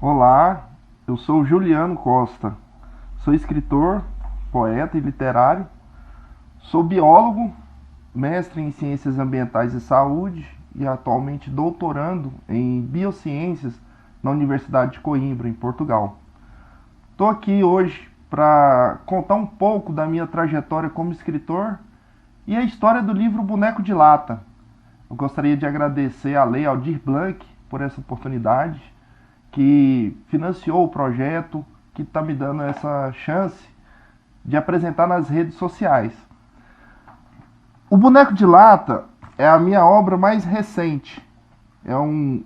Olá, eu sou Juliano Costa. Sou escritor, poeta e literário. Sou biólogo, mestre em Ciências Ambientais e Saúde e atualmente doutorando em Biociências na Universidade de Coimbra, em Portugal. Estou aqui hoje para contar um pouco da minha trajetória como escritor e a história do livro Boneco de Lata. Eu gostaria de agradecer à Lei Aldir Blanc por essa oportunidade, que financiou o projeto, que está me dando essa chance de apresentar nas redes sociais. O Boneco de Lata é a minha obra mais recente.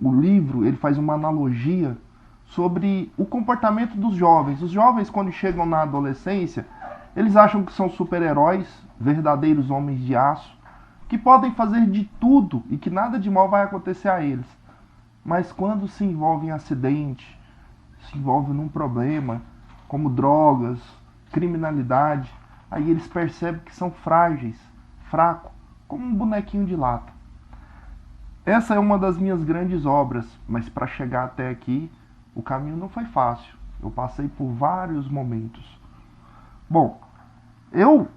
O livro, ele faz uma analogia sobre o comportamento dos jovens. Os jovens, quando chegam na adolescência, eles acham que são super-heróis, verdadeiros homens de aço, que podem fazer de tudo e que nada de mal vai acontecer a eles. Mas quando se envolve em acidente, se envolve num problema, como drogas, criminalidade, aí eles percebem que são frágeis, fracos, como um bonequinho de lata. Essa é uma das minhas grandes obras, mas para chegar até aqui, o caminho não foi fácil. Eu passei por vários momentos. Bom, eu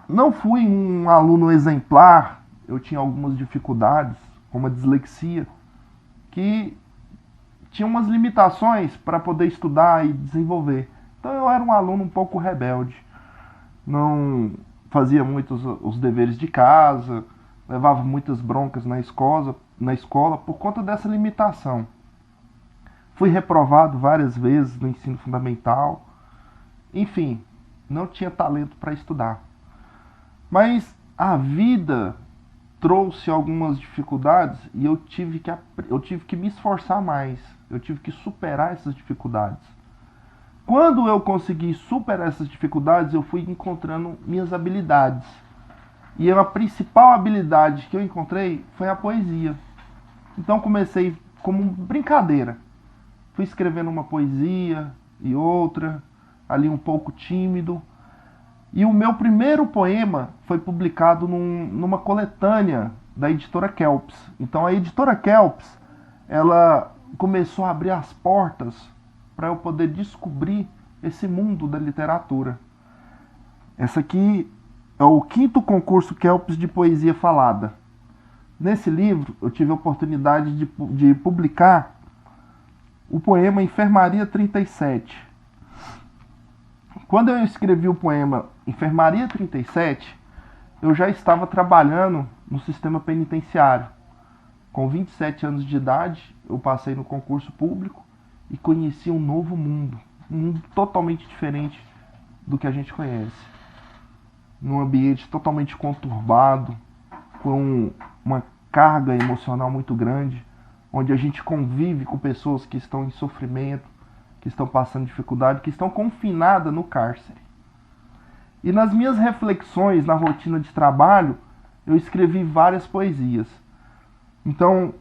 não fui um aluno exemplar, eu tinha algumas dificuldades, como a dislexia, que tinha umas limitações para poder estudar e desenvolver. Então eu era um aluno um pouco rebelde. Não fazia muitos os deveres de casa, levava muitas broncas na escola por conta dessa limitação. Fui reprovado várias vezes no ensino fundamental. Enfim, não tinha talento para estudar. Mas a vida trouxe algumas dificuldades e eu tive que me esforçar mais. Eu tive que superar essas dificuldades. Quando eu consegui superar essas dificuldades, eu fui encontrando minhas habilidades. E a principal habilidade que eu encontrei foi a poesia. Então comecei como brincadeira. Fui escrevendo uma poesia e outra, ali um pouco tímido. E o meu primeiro poema foi publicado numa coletânea da editora Kelps. Então a editora Kelps, ela começou a abrir as portas para eu poder descobrir esse mundo da literatura. Essa aqui é o 5º concurso Kelps de poesia falada. Nesse livro eu tive a oportunidade de publicar o poema Enfermaria 37. Quando eu escrevi o poema Enfermaria 37, eu já estava trabalhando no sistema penitenciário. Com 27 anos de idade, eu passei no concurso público e conheci um novo mundo. Um mundo totalmente diferente do que a gente conhece. Num ambiente totalmente conturbado, com uma carga emocional muito grande, onde a gente convive com pessoas que estão em sofrimento, que estão passando dificuldade, que estão confinadas no cárcere. E nas minhas reflexões na rotina de trabalho, eu escrevi várias poesias. Então,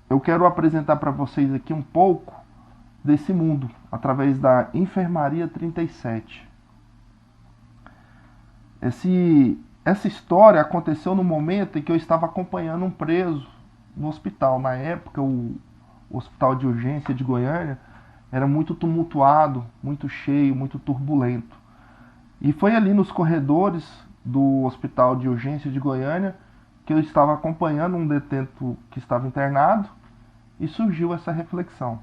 eu quero apresentar para vocês aqui um pouco desse mundo, através da Enfermaria 37. Essa história aconteceu no momento em que eu estava acompanhando um preso no hospital. Na época, o Hospital de Urgência de Goiânia era muito tumultuado, muito cheio, muito turbulento. E foi ali nos corredores do Hospital de Urgência de Goiânia que eu estava acompanhando um detento que estava internado e surgiu essa reflexão.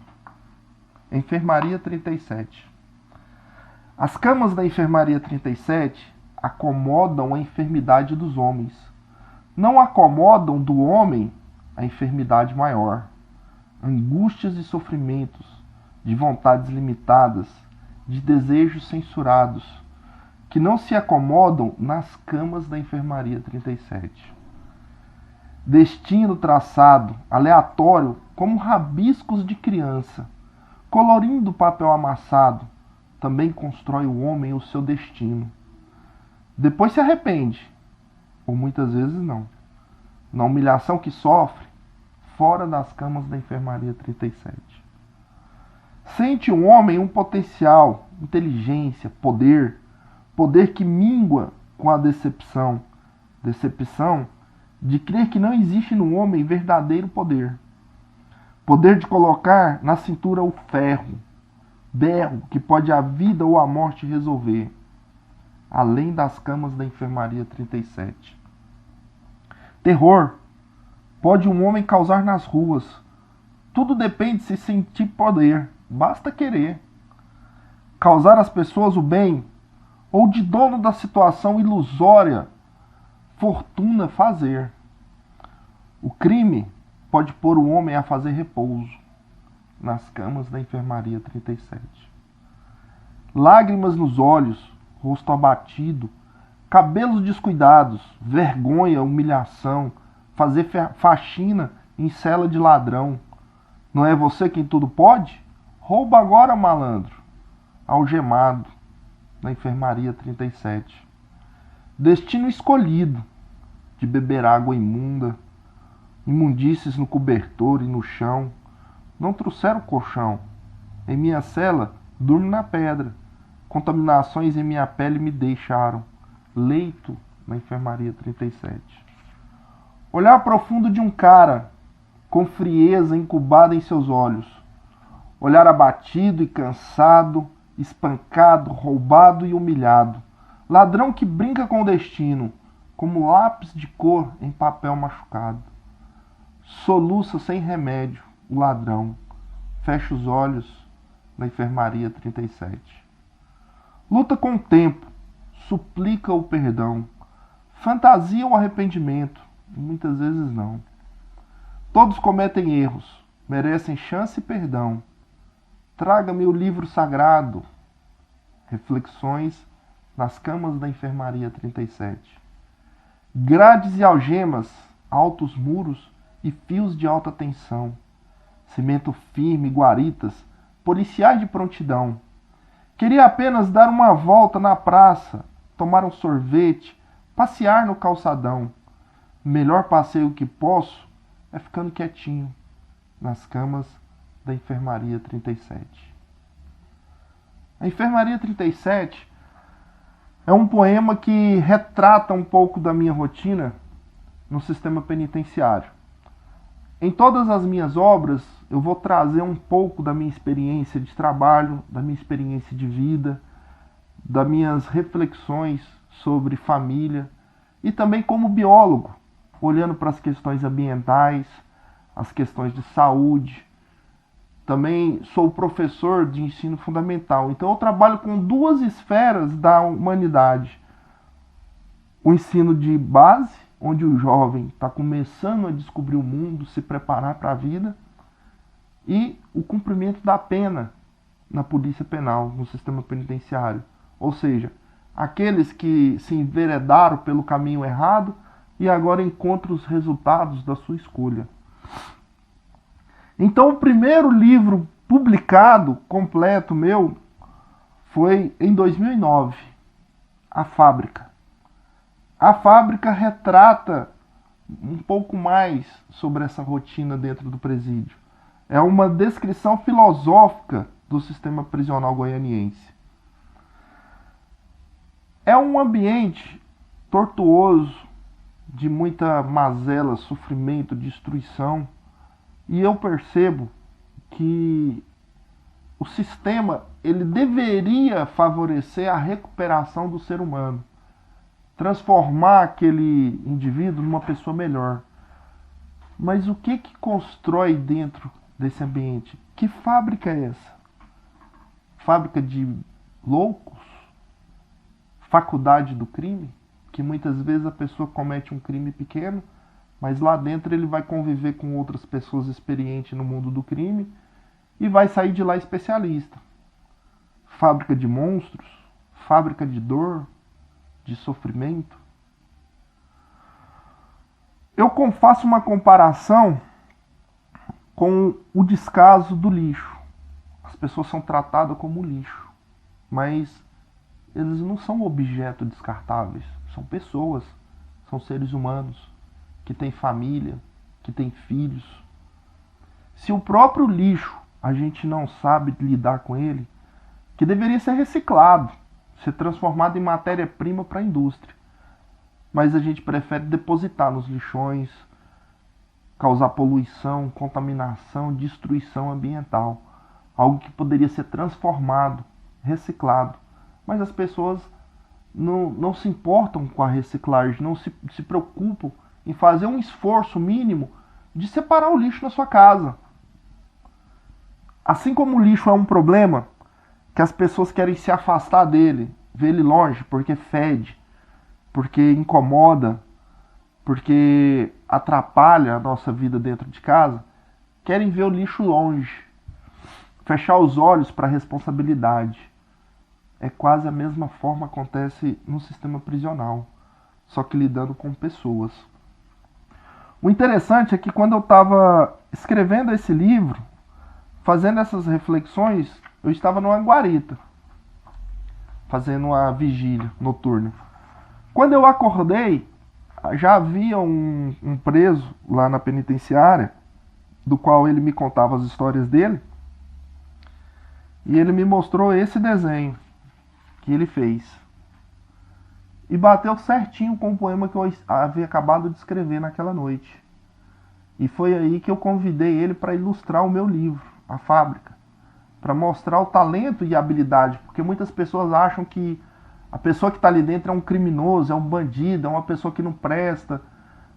Enfermaria 37. As camas da Enfermaria 37 acomodam a enfermidade dos homens. Não acomodam do homem a enfermidade maior. Angústias e sofrimentos, de vontades limitadas, de desejos censurados, que não se acomodam nas camas da Enfermaria 37. Destino traçado, aleatório, como rabiscos de criança, colorindo o papel amassado, também constrói o homem o seu destino. Depois se arrepende, ou muitas vezes não. Na humilhação que sofre, fora das camas da Enfermaria 37. Sente o homem um potencial, inteligência, poder que mingua com a decepção de crer que não existe no homem verdadeiro poder de colocar na cintura o ferro, berro que pode a vida ou a morte resolver, além das camas da enfermaria 37. Terror pode um homem causar nas ruas. Tudo depende se sentir poder, basta querer. Causar às pessoas o bem, ou de dono da situação ilusória, fortuna fazer. O crime pode pôr o homem a fazer repouso nas camas da enfermaria 37. Lágrimas nos olhos, rosto abatido, cabelos descuidados, vergonha, humilhação, fazer faxina em cela de ladrão. Não é você quem tudo pode? Rouba agora, malandro. Algemado na enfermaria 37. Destino escolhido de beber água imunda, imundícies no cobertor e no chão. Não trouxeram colchão. Em minha cela, durmo na pedra. Contaminações em minha pele me deixaram. Leito na enfermaria 37. Olhar profundo de um cara, com frieza incubada em seus olhos. Olhar abatido e cansado, espancado, roubado e humilhado. Ladrão que brinca com o destino, como lápis de cor em papel machucado. Soluça sem remédio o ladrão. Fecha os olhos na enfermaria 37. Luta com o tempo, suplica o perdão. Fantasia o arrependimento, muitas vezes não. Todos cometem erros, merecem chance e perdão. Traga-me o livro sagrado. Reflexões nas camas da enfermaria 37. Grades e algemas, altos muros e fios de alta tensão. Cimento firme, guaritas, policiais de prontidão. Queria apenas dar uma volta na praça, tomar um sorvete, passear no calçadão. Melhor passeio que posso é ficando quietinho nas camas da enfermaria 37. A enfermaria 37 é um poema que retrata um pouco da minha rotina no sistema penitenciário. Em todas as minhas obras, eu vou trazer um pouco da minha experiência de trabalho, da minha experiência de vida, das minhas reflexões sobre família e também como biólogo, olhando para as questões ambientais, as questões de saúde. Também sou professor de ensino fundamental, então eu trabalho com duas esferas da humanidade. O ensino de base, onde o jovem está começando a descobrir o mundo, se preparar para a vida, e o cumprimento da pena na polícia penal, no sistema penitenciário. Ou seja, aqueles que se enveredaram pelo caminho errado e agora encontram os resultados da sua escolha. Então, o primeiro livro publicado, completo meu, foi em 2009, A Fábrica. A Fábrica retrata um pouco mais sobre essa rotina dentro do presídio. É uma descrição filosófica do sistema prisional goianiense. É um ambiente tortuoso, de muita mazela, sofrimento, destruição. E eu percebo que o sistema ele deveria favorecer a recuperação do ser humano, transformar aquele indivíduo numa pessoa melhor. Mas o que constrói dentro desse ambiente? Que fábrica é essa? Fábrica de loucos? Faculdade do crime? Que muitas vezes a pessoa comete um crime pequeno, mas lá dentro ele vai conviver com outras pessoas experientes no mundo do crime e vai sair de lá especialista. Fábrica de monstros? Fábrica de dor? De sofrimento? Eu faço uma comparação com o descaso do lixo. As pessoas são tratadas como lixo, mas eles não são objetos descartáveis, são pessoas, são seres humanos que têm família, que têm filhos. Se o próprio lixo a gente não sabe lidar com ele, que deveria ser reciclado, ser transformado em matéria-prima para a indústria, mas a gente prefere depositar nos lixões, causar poluição, contaminação, destruição ambiental, algo que poderia ser transformado, reciclado. Mas as pessoas não se importam com a reciclagem, não se preocupam em fazer um esforço mínimo de separar o lixo na sua casa. Assim como o lixo é um problema, que as pessoas querem se afastar dele, ver ele longe, porque fede, porque incomoda, porque atrapalha a nossa vida dentro de casa, querem ver o lixo longe, fechar os olhos para a responsabilidade. É quase a mesma forma que acontece no sistema prisional, só que lidando com pessoas. O interessante é que quando eu estava escrevendo esse livro, fazendo essas reflexões, eu estava numa guarita, fazendo uma vigília noturna. Quando eu acordei, já havia um preso lá na penitenciária, do qual ele me contava as histórias dele, e ele me mostrou esse desenho que ele fez. E bateu certinho com o poema que eu havia acabado de escrever naquela noite. E foi aí que eu convidei ele para ilustrar o meu livro, A Fábrica, para mostrar o talento e a habilidade, porque muitas pessoas acham que a pessoa que está ali dentro é um criminoso, é um bandido, é uma pessoa que não presta.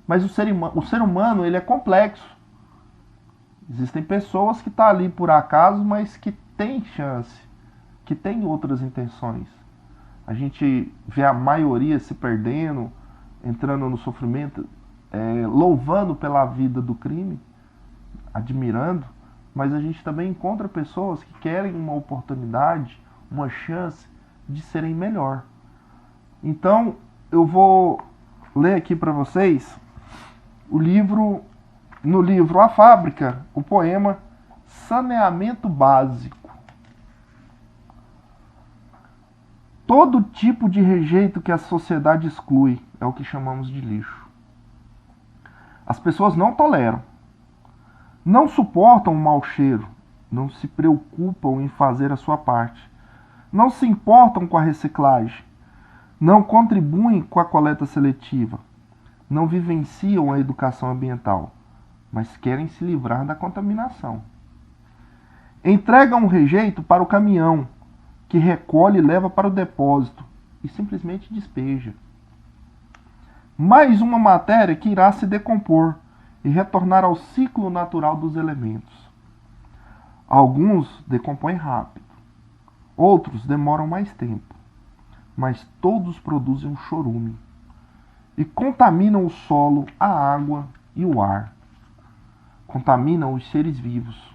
Mas o ser humano ele é complexo. Existem pessoas que estão ali por acaso, mas que têm chance, que têm outras intenções. A gente vê a maioria se perdendo, entrando no sofrimento, louvando pela vida do crime, admirando, mas a gente também encontra pessoas que querem uma oportunidade, uma chance de serem melhor. Então, eu vou ler aqui para vocês no livro A Fábrica, o poema Saneamento Básico. Todo tipo de rejeito que a sociedade exclui é o que chamamos de lixo. As pessoas não toleram, não suportam o mau cheiro, não se preocupam em fazer a sua parte, não se importam com a reciclagem, não contribuem com a coleta seletiva, não vivenciam a educação ambiental, mas querem se livrar da contaminação. Entregam o rejeito para o caminhão, que recolhe e leva para o depósito e simplesmente despeja. Mais uma matéria que irá se decompor e retornar ao ciclo natural dos elementos. Alguns decompõem rápido, outros demoram mais tempo, mas todos produzem um chorume e contaminam o solo, a água e o ar. Contaminam os seres vivos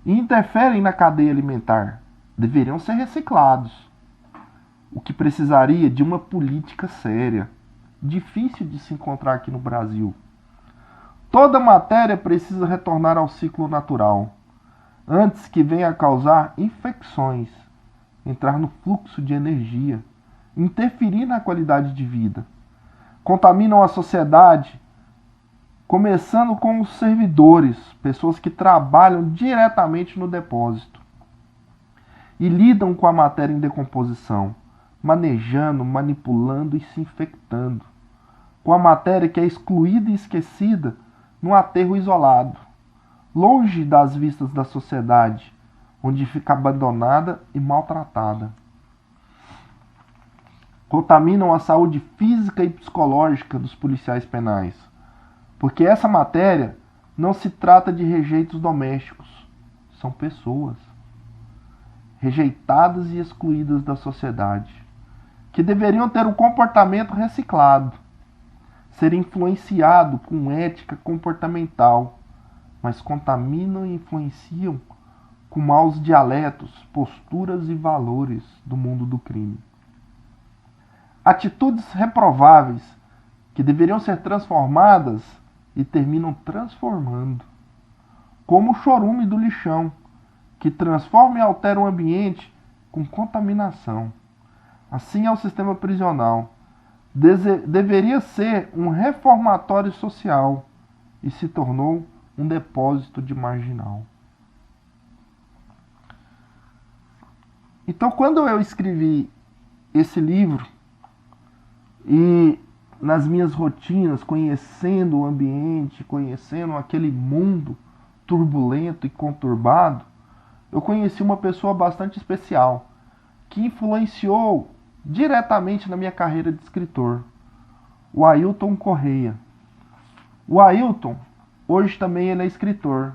e interferem na cadeia alimentar. Deveriam ser reciclados, o que precisaria de uma política séria, difícil de se encontrar aqui no Brasil. Toda matéria precisa retornar ao ciclo natural, antes que venha a causar infecções, entrar no fluxo de energia, interferir na qualidade de vida. Contaminam a sociedade, começando com os servidores, pessoas que trabalham diretamente no depósito e lidam com a matéria em decomposição, manejando, manipulando e se infectando, com a matéria que é excluída e esquecida num aterro isolado, longe das vistas da sociedade, onde fica abandonada e maltratada. Contaminam a saúde física e psicológica dos policiais penais, porque essa matéria não se trata de rejeitos domésticos, são pessoas rejeitadas e excluídas da sociedade, que deveriam ter um comportamento reciclado, ser influenciado com ética comportamental, mas contaminam e influenciam com maus dialetos, posturas e valores do mundo do crime. Atitudes reprováveis que deveriam ser transformadas e terminam transformando, como o chorume do lixão, que transforma e altera o ambiente com contaminação. Assim é o sistema prisional. Deveria ser um reformatório social e se tornou um depósito de marginal. Então, quando eu escrevi esse livro e nas minhas rotinas, conhecendo o ambiente, conhecendo aquele mundo turbulento e conturbado, eu conheci uma pessoa bastante especial, que influenciou diretamente na minha carreira de escritor, o Ailton Correia. O Ailton, hoje também ele é escritor.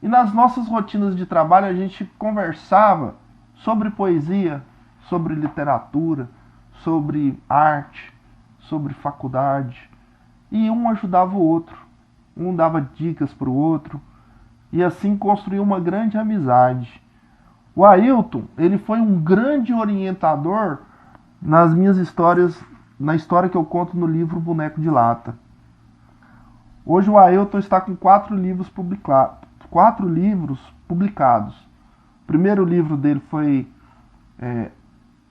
E nas nossas rotinas de trabalho a gente conversava sobre poesia, sobre literatura, sobre arte, sobre faculdade. E um ajudava o outro, um dava dicas para o outro, e assim construiu uma grande amizade. O Ailton, ele foi um grande orientador nas minhas histórias, na história que eu conto no livro Boneco de Lata. Hoje o Ailton está com 4 livros publicados. O primeiro livro dele foi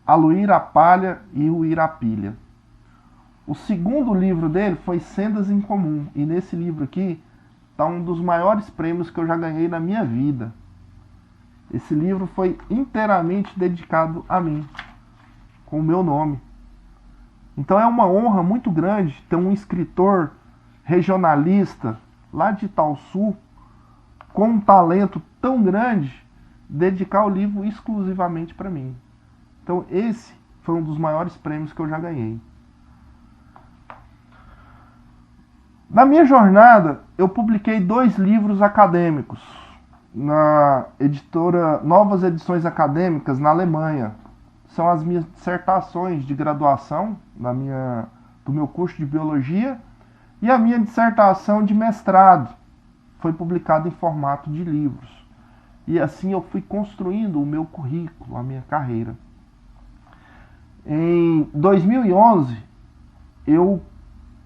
A Luíra, a Palha e o Irapilha. O segundo livro dele foi Sendas em Comum. E nesse livro aqui está um dos maiores prêmios que eu já ganhei na minha vida. Esse livro foi inteiramente dedicado a mim, com o meu nome. Então é uma honra muito grande ter um escritor regionalista lá de Itaúsu, com um talento tão grande, dedicar o livro exclusivamente para mim. Então esse foi um dos maiores prêmios que eu já ganhei. Na minha jornada, eu publiquei 2 livros acadêmicos na editora Novas Edições Acadêmicas, na Alemanha. São as minhas dissertações de graduação do meu curso de Biologia, e a minha dissertação de mestrado foi publicada em formato de livros. E assim eu fui construindo o meu currículo, a minha carreira. Em 2011, eu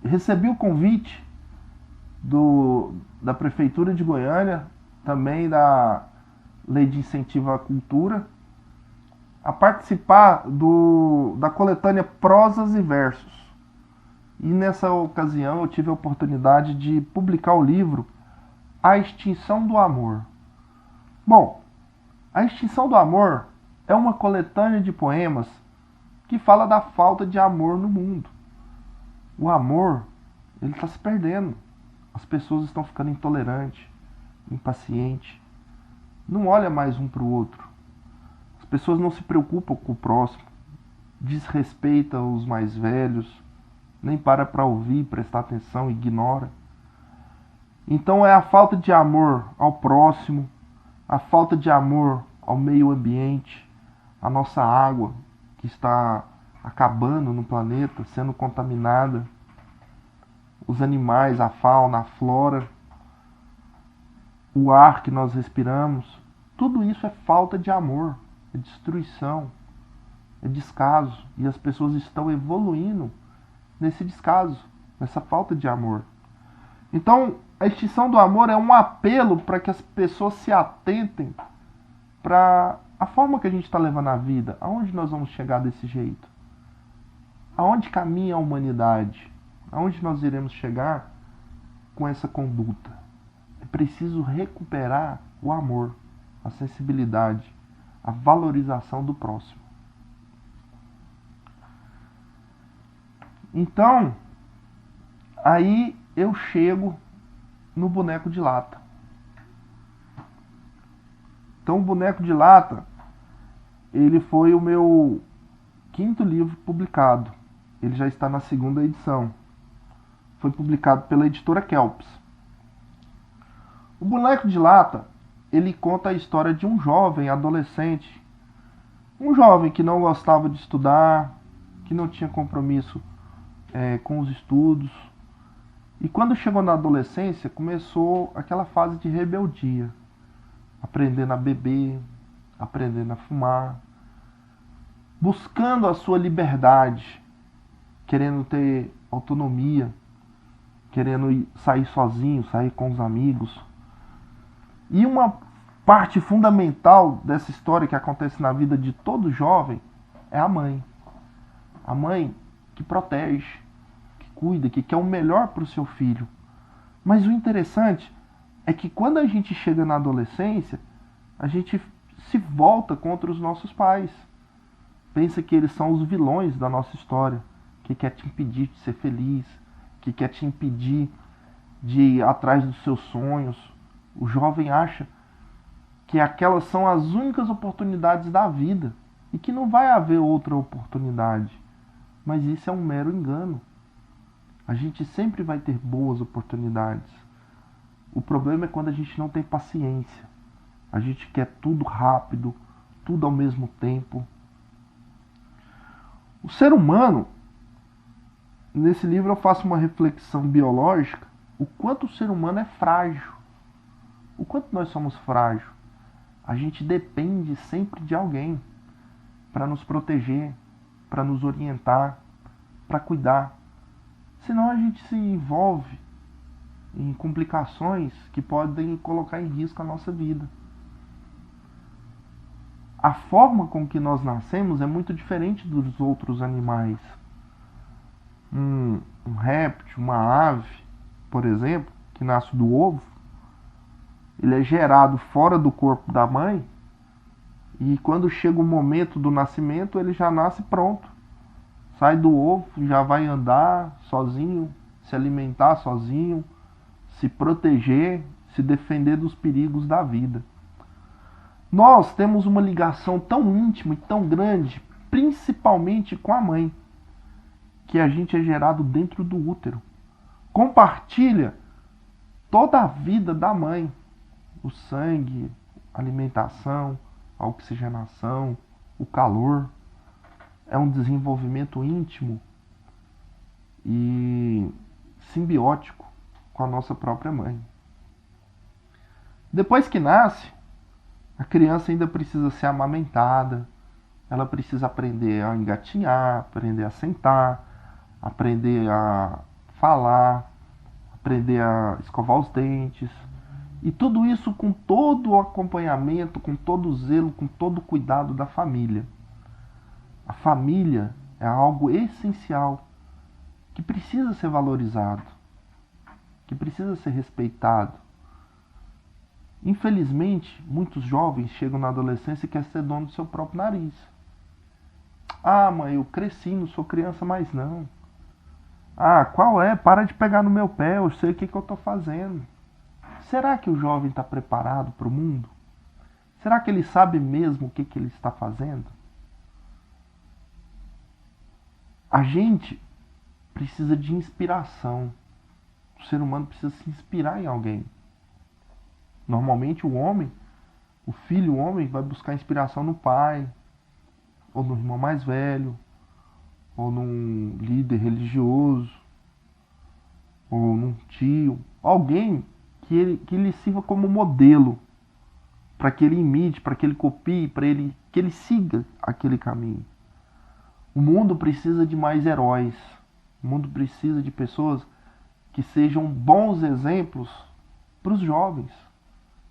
recebi o convite da Prefeitura de Goiânia, também da Lei de Incentivo à Cultura, a participar da coletânea Prosas e Versos. E nessa ocasião eu tive a oportunidade de publicar o livro A Extinção do Amor. Bom, A Extinção do Amor é uma coletânea de poemas que fala da falta de amor no mundo. O amor, ele está se perdendo. As pessoas estão ficando intolerantes, impacientes. Não olha mais um para o outro. As pessoas não se preocupam com o próximo. Desrespeitam os mais velhos. Nem para ouvir, prestar atenção, ignora. Então é a falta de amor ao próximo, a falta de amor ao meio ambiente, a nossa água que está acabando no planeta, sendo contaminada, os animais, a fauna, a flora, o ar que nós respiramos, tudo isso é falta de amor, é destruição, é descaso, e as pessoas estão evoluindo nesse descaso, nessa falta de amor. Então, a extinção do amor é um apelo para que as pessoas se atentem para a forma que a gente está levando a vida. Aonde nós vamos chegar desse jeito? Aonde caminha a humanidade? Aonde nós iremos chegar com essa conduta? É preciso recuperar o amor, a sensibilidade, a valorização do próximo. Então, aí eu chego no Boneco de Lata. Então, o Boneco de Lata, ele foi o meu 5º livro publicado. Ele já está na 2ª edição. Foi publicado pela editora Kelps. O Boneco de Lata, ele conta a história de um jovem adolescente. Um jovem que não gostava de estudar, que não tinha compromisso com os estudos. E quando chegou na adolescência, começou aquela fase de rebeldia. Aprendendo a beber, aprendendo a fumar, buscando a sua liberdade, querendo ter autonomia, querendo sair sozinho, sair com os amigos. E uma parte fundamental dessa história que acontece na vida de todo jovem é a mãe. A mãe que protege, que cuida, que quer o melhor para o seu filho. Mas o interessante é que quando a gente chega na adolescência, a gente se volta contra os nossos pais. Pensa que eles são os vilões da nossa história, que quer te impedir de ser feliz, que quer te impedir de ir atrás dos seus sonhos. O jovem acha que aquelas são as únicas oportunidades da vida e que não vai haver outra oportunidade. Mas isso é um mero engano. A gente sempre vai ter boas oportunidades. O problema é quando a gente não tem paciência. A gente quer tudo rápido, tudo ao mesmo tempo. O ser humano, nesse livro eu faço uma reflexão biológica, o quanto o ser humano é frágil. O quanto nós somos frágeis. A gente depende sempre de alguém para nos proteger, para nos orientar, para cuidar. Senão a gente se envolve em complicações que podem colocar em risco a nossa vida. A forma com que nós nascemos é muito diferente dos outros animais. Um réptil, uma ave, por exemplo, que nasce do ovo, ele é gerado fora do corpo da mãe e quando chega o momento do nascimento ele já nasce pronto. Sai do ovo, já vai andar sozinho, se alimentar sozinho, se proteger, se defender dos perigos da vida. Nós temos uma ligação tão íntima e tão grande, principalmente com a mãe, que a gente é gerado dentro do útero. Compartilha toda a vida da mãe, o sangue, a alimentação, a oxigenação, o calor. É um desenvolvimento íntimo e simbiótico com a nossa própria mãe. Depois que nasce, a criança ainda precisa ser amamentada, ela precisa aprender a engatinhar, aprender a sentar, aprender a falar, aprender a escovar os dentes. E tudo isso com todo o acompanhamento, com todo o zelo, com todo o cuidado da família. A família é algo essencial, que precisa ser valorizado, que precisa ser respeitado. Infelizmente, muitos jovens chegam na adolescência e querem ser dono do seu próprio nariz. Ah, mãe, eu cresci, não sou criança mais não. Ah, qual é? Para de pegar no meu pé, eu sei o que eu estou fazendo. Será que o jovem está preparado para o mundo? Será que ele sabe mesmo o que ele está fazendo? A gente precisa de inspiração. O ser humano precisa se inspirar em alguém. Normalmente o homem, o filho, o homem, vai buscar inspiração no pai, ou no irmão mais velho, ou num líder religioso, ou num tio. Alguém que lhe sirva como modelo, para que ele imite, para que ele copie, que ele siga aquele caminho. O mundo precisa de mais heróis. O mundo precisa de pessoas que sejam bons exemplos para os jovens,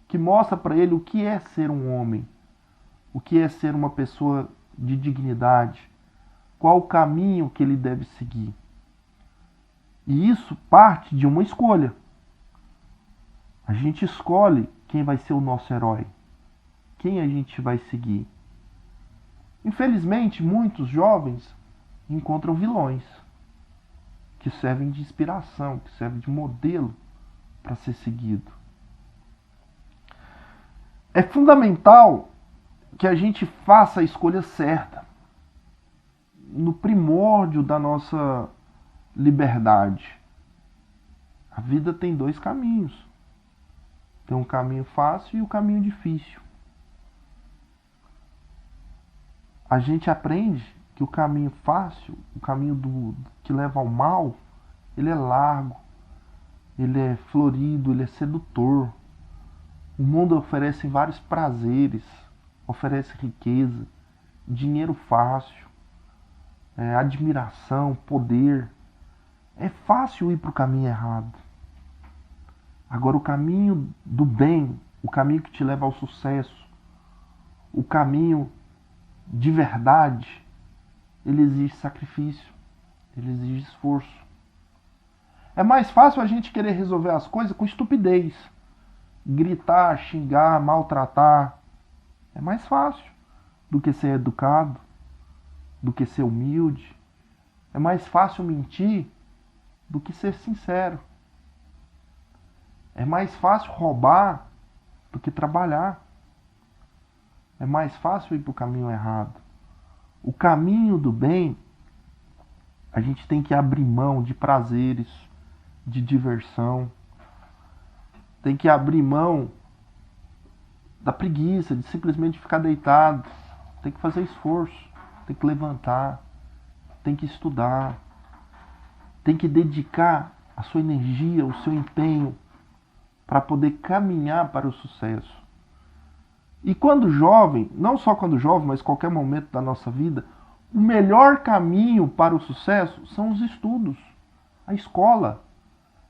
que mostra para ele o que é ser um homem, o que é ser uma pessoa de dignidade, qual o caminho que ele deve seguir. E isso parte de uma escolha. A gente escolhe quem vai ser o nosso herói, quem a gente vai seguir. Infelizmente, muitos jovens encontram vilões que servem de inspiração, que servem de modelo para ser seguido. É fundamental que a gente faça a escolha certa, no primórdio da nossa liberdade. A vida tem dois caminhos. Tem um caminho fácil e um caminho difícil. A gente aprende que o caminho fácil, o caminho que leva ao mal, ele é largo, ele é florido, ele é sedutor. O mundo oferece vários prazeres, oferece riqueza, dinheiro fácil, admiração, poder. É fácil ir para o caminho errado. Agora, o caminho do bem, o caminho que te leva ao sucesso, o caminho de verdade, ele exige sacrifício, ele exige esforço. É mais fácil a gente querer resolver as coisas com estupidez. Gritar, xingar, maltratar. É mais fácil do que ser educado, do que ser humilde. É mais fácil mentir do que ser sincero. É mais fácil roubar do que trabalhar. é mais fácil ir para o caminho errado. O caminho do bem, a gente tem que abrir mão de prazeres, de diversão, tem que abrir mão da preguiça, de simplesmente ficar deitado, tem que fazer esforço, tem que levantar, tem que estudar, tem que dedicar a sua energia, o seu empenho para poder caminhar para o sucesso. E quando jovem, não só quando jovem, mas qualquer momento da nossa vida, o melhor caminho para o sucesso são os estudos, a escola.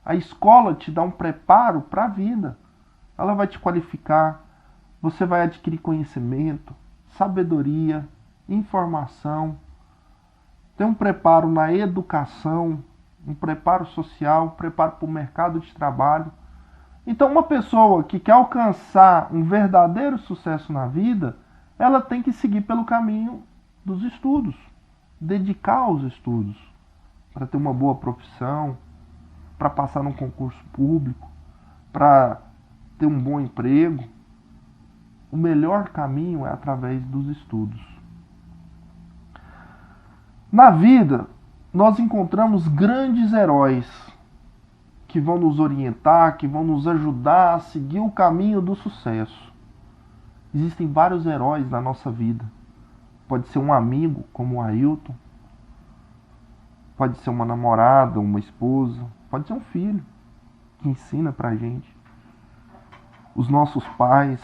A escola te dá um preparo para a vida. Ela vai te qualificar, você vai adquirir conhecimento, sabedoria, informação. Tem um preparo na educação, um preparo social, um preparo para o mercado de trabalho. Então, uma pessoa que quer alcançar um verdadeiro sucesso na vida, ela tem que seguir pelo caminho dos estudos, dedicar aos estudos, para ter uma boa profissão, para passar num concurso público, para ter um bom emprego. O melhor caminho é através dos estudos. Na vida, nós encontramos grandes heróis que vão nos orientar, que vão nos ajudar a seguir o caminho do sucesso. Existem vários heróis na nossa vida. Pode ser um amigo, como o Ailton. Pode ser uma namorada, uma esposa. Pode ser um filho, que ensina pra gente. Os nossos pais,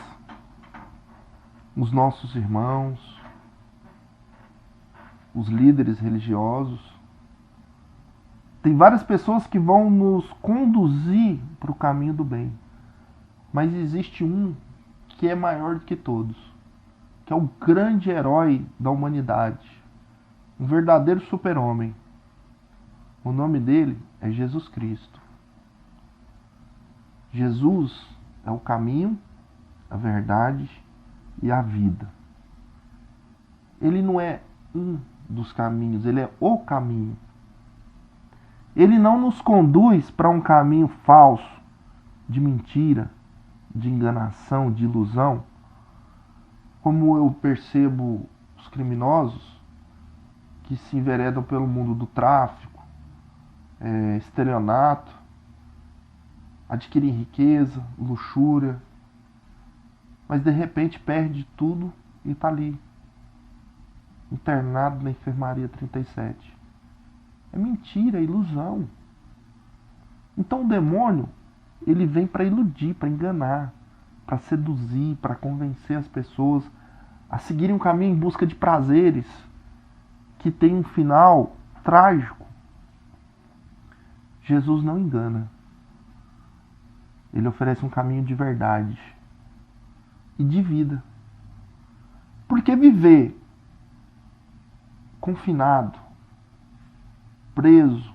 os nossos irmãos, os líderes religiosos. Tem várias pessoas que vão nos conduzir para o caminho do bem. Mas existe um que é maior do que todos, que é o grande herói da humanidade, um verdadeiro super-homem. O nome dele é Jesus Cristo. Jesus é o caminho, a verdade e a vida. Ele não é um dos caminhos, ele é o caminho. Ele não nos conduz para um caminho falso, de mentira, de enganação, de ilusão, como eu percebo os criminosos que se enveredam pelo mundo do tráfico, estelionato, adquirem riqueza, luxúria, mas de repente perde tudo e está ali, internado na enfermaria 37. É mentira, é ilusão. Então o demônio, ele vem para iludir, para enganar, para seduzir, para convencer as pessoas a seguirem um caminho em busca de prazeres que tem um final trágico. Jesus não engana. Ele oferece um caminho de verdade e de vida. Porque viver confinado, preso,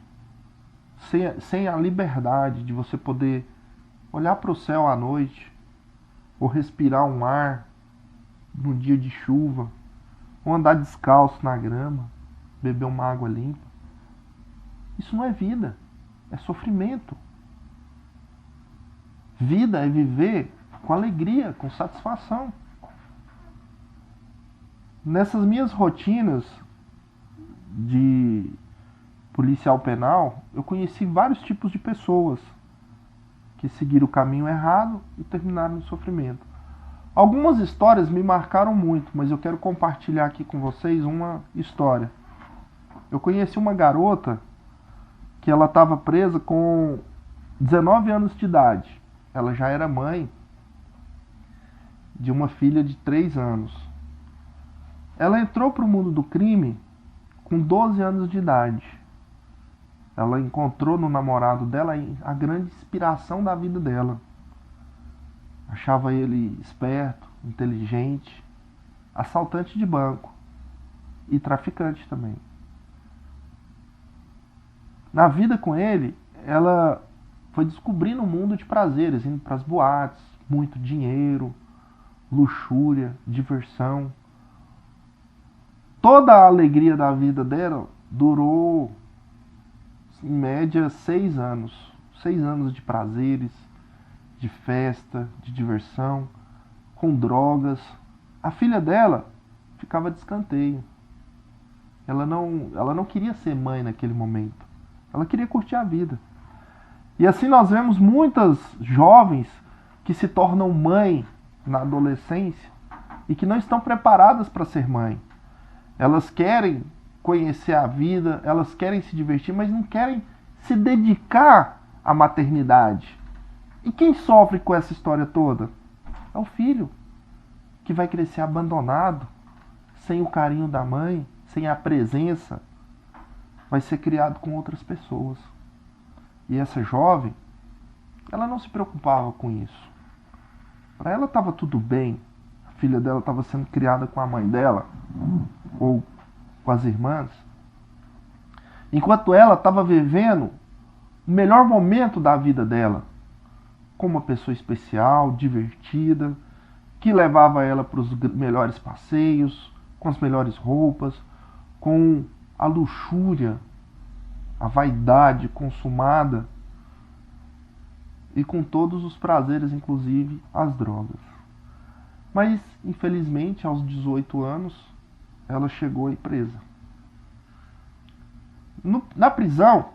sem a liberdade de você poder olhar para o céu à noite, ou respirar um ar num dia de chuva, ou andar descalço na grama, beber uma água limpa. Isso não é vida, é sofrimento. Vida é viver com alegria, com satisfação. Nessas minhas rotinas de policial penal, eu conheci vários tipos de pessoas que seguiram o caminho errado e terminaram no sofrimento. Algumas histórias me marcaram muito, mas eu quero compartilhar aqui com vocês uma história. Eu conheci uma garota que ela estava presa com 19 anos de idade. Ela já era mãe de uma filha de 3 anos. Ela entrou para o mundo do crime com 12 anos de idade. Ela encontrou no namorado dela a grande inspiração da vida dela. Achava ele esperto, inteligente, assaltante de banco e traficante também. Na vida com ele, ela foi descobrindo um mundo de prazeres, indo para as boates, muito dinheiro, luxúria, diversão. Toda a alegria da vida dela durou, em média, 6 anos. 6 anos de prazeres, de festa, de diversão, com drogas. A filha dela ficava de escanteio. Ela não queria ser mãe naquele momento. Ela queria curtir a vida. E assim nós vemos muitas jovens que se tornam mãe na adolescência e que não estão preparadas para ser mãe. Elas querem conhecer a vida, elas querem se divertir, mas não querem se dedicar à maternidade. E quem sofre com essa história toda? É o filho, que vai crescer abandonado, sem o carinho da mãe, sem a presença, vai ser criado com outras pessoas. E essa jovem, ela não se preocupava com isso. Para ela estava tudo bem. A filha dela estava sendo criada com a mãe dela, ou com as irmãs, enquanto ela estava vivendo o melhor momento da vida dela, com uma pessoa especial, divertida, que levava ela para os melhores passeios, com as melhores roupas, com a luxúria, a vaidade consumada e com todos os prazeres, inclusive as drogas. Mas, infelizmente, aos 18 anos, ela chegou aí presa. Na prisão,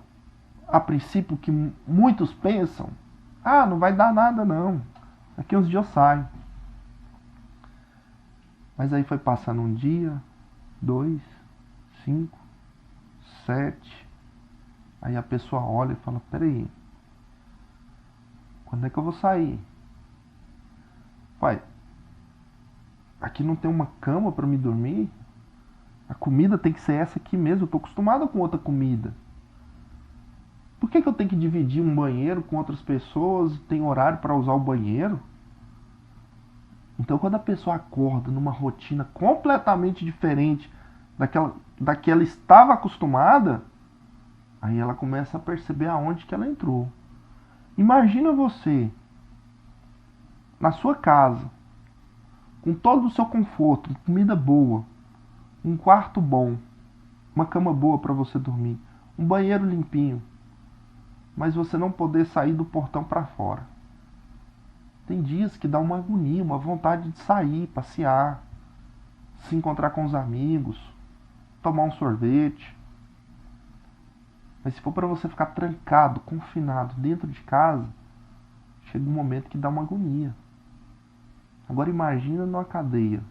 a princípio que muitos pensam, não vai dar nada não, daqui uns dias eu saio. Mas aí foi passando um dia, 2, 5, 7. Aí a pessoa olha e fala, peraí, quando é que eu vou sair? Pai, aqui não tem uma cama para me dormir? A comida tem que ser essa aqui mesmo, eu estou acostumado com outra comida. Por que eu tenho que dividir um banheiro com outras pessoas? Tem horário para usar o banheiro? Então, quando a pessoa acorda numa rotina completamente diferente da que ela estava acostumada, aí ela começa a perceber aonde que ela entrou. Imagina você, na sua casa, com todo o seu conforto, comida boa, um quarto bom, uma cama boa para você dormir, um banheiro limpinho, mas você não poder sair do portão para fora. Tem dias que dá uma agonia, uma vontade de sair, passear, se encontrar com os amigos, tomar um sorvete. Mas se for para você ficar trancado, confinado dentro de casa, chega um momento que dá uma agonia. Agora imagina numa cadeia,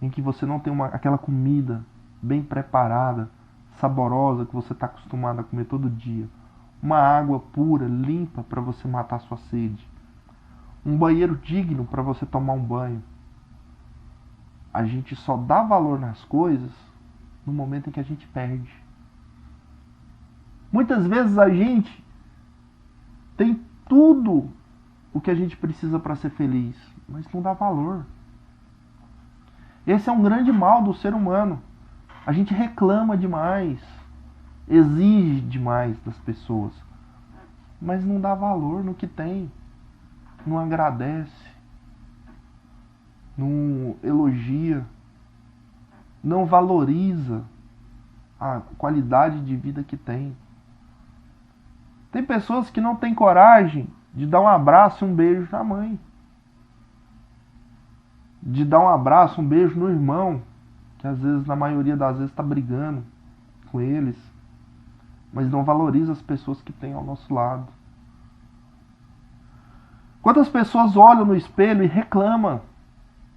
em que você não tem aquela comida bem preparada, saborosa, que você está acostumado a comer todo dia. Uma água pura, limpa para você matar sua sede. Um banheiro digno para você tomar um banho. A gente só dá valor nas coisas no momento em que a gente perde. Muitas vezes a gente tem tudo o que a gente precisa para ser feliz, mas não dá valor. Esse é um grande mal do ser humano. A gente reclama demais, exige demais das pessoas, mas não dá valor no que tem, não agradece, não elogia, não valoriza a qualidade de vida que tem. Tem pessoas que não têm coragem de dar um abraço e um beijo na mãe, de dar um abraço, um beijo no irmão, que às vezes, na maioria das vezes, está brigando com eles, mas não valoriza as pessoas que tem ao nosso lado. Quantas pessoas olham no espelho e reclamam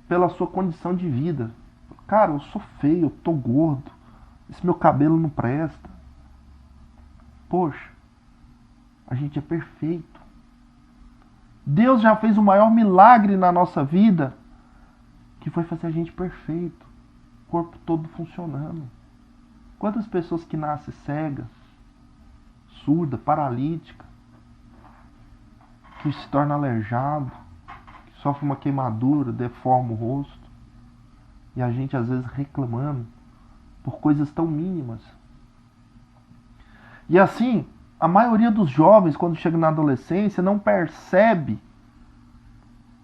pela sua condição de vida? Cara, eu sou feio, eu tô gordo, esse meu cabelo não presta. Poxa, a gente é perfeito. Deus já fez o maior milagre na nossa vida, que foi fazer a gente perfeito, o corpo todo funcionando. Quantas pessoas que nascem cegas, surda, paralítica, que se torna aleijado, que sofre uma queimadura, deforma o rosto, e a gente às vezes reclamando por coisas tão mínimas. E assim, a maioria dos jovens, quando chega na adolescência, não percebe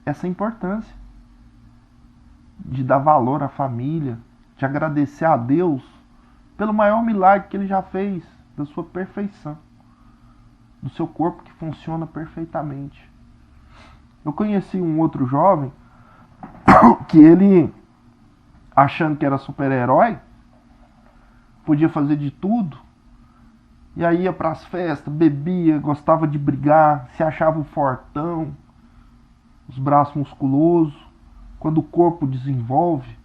essa importância de dar valor à família, de agradecer a Deus pelo maior milagre que Ele já fez, da sua perfeição, do seu corpo que funciona perfeitamente. Eu conheci um outro jovem que ele, achando que era super-herói, podia fazer de tudo, e aí ia pras festas, bebia, gostava de brigar, se achava um fortão, os braços musculosos. Quando o corpo desenvolve,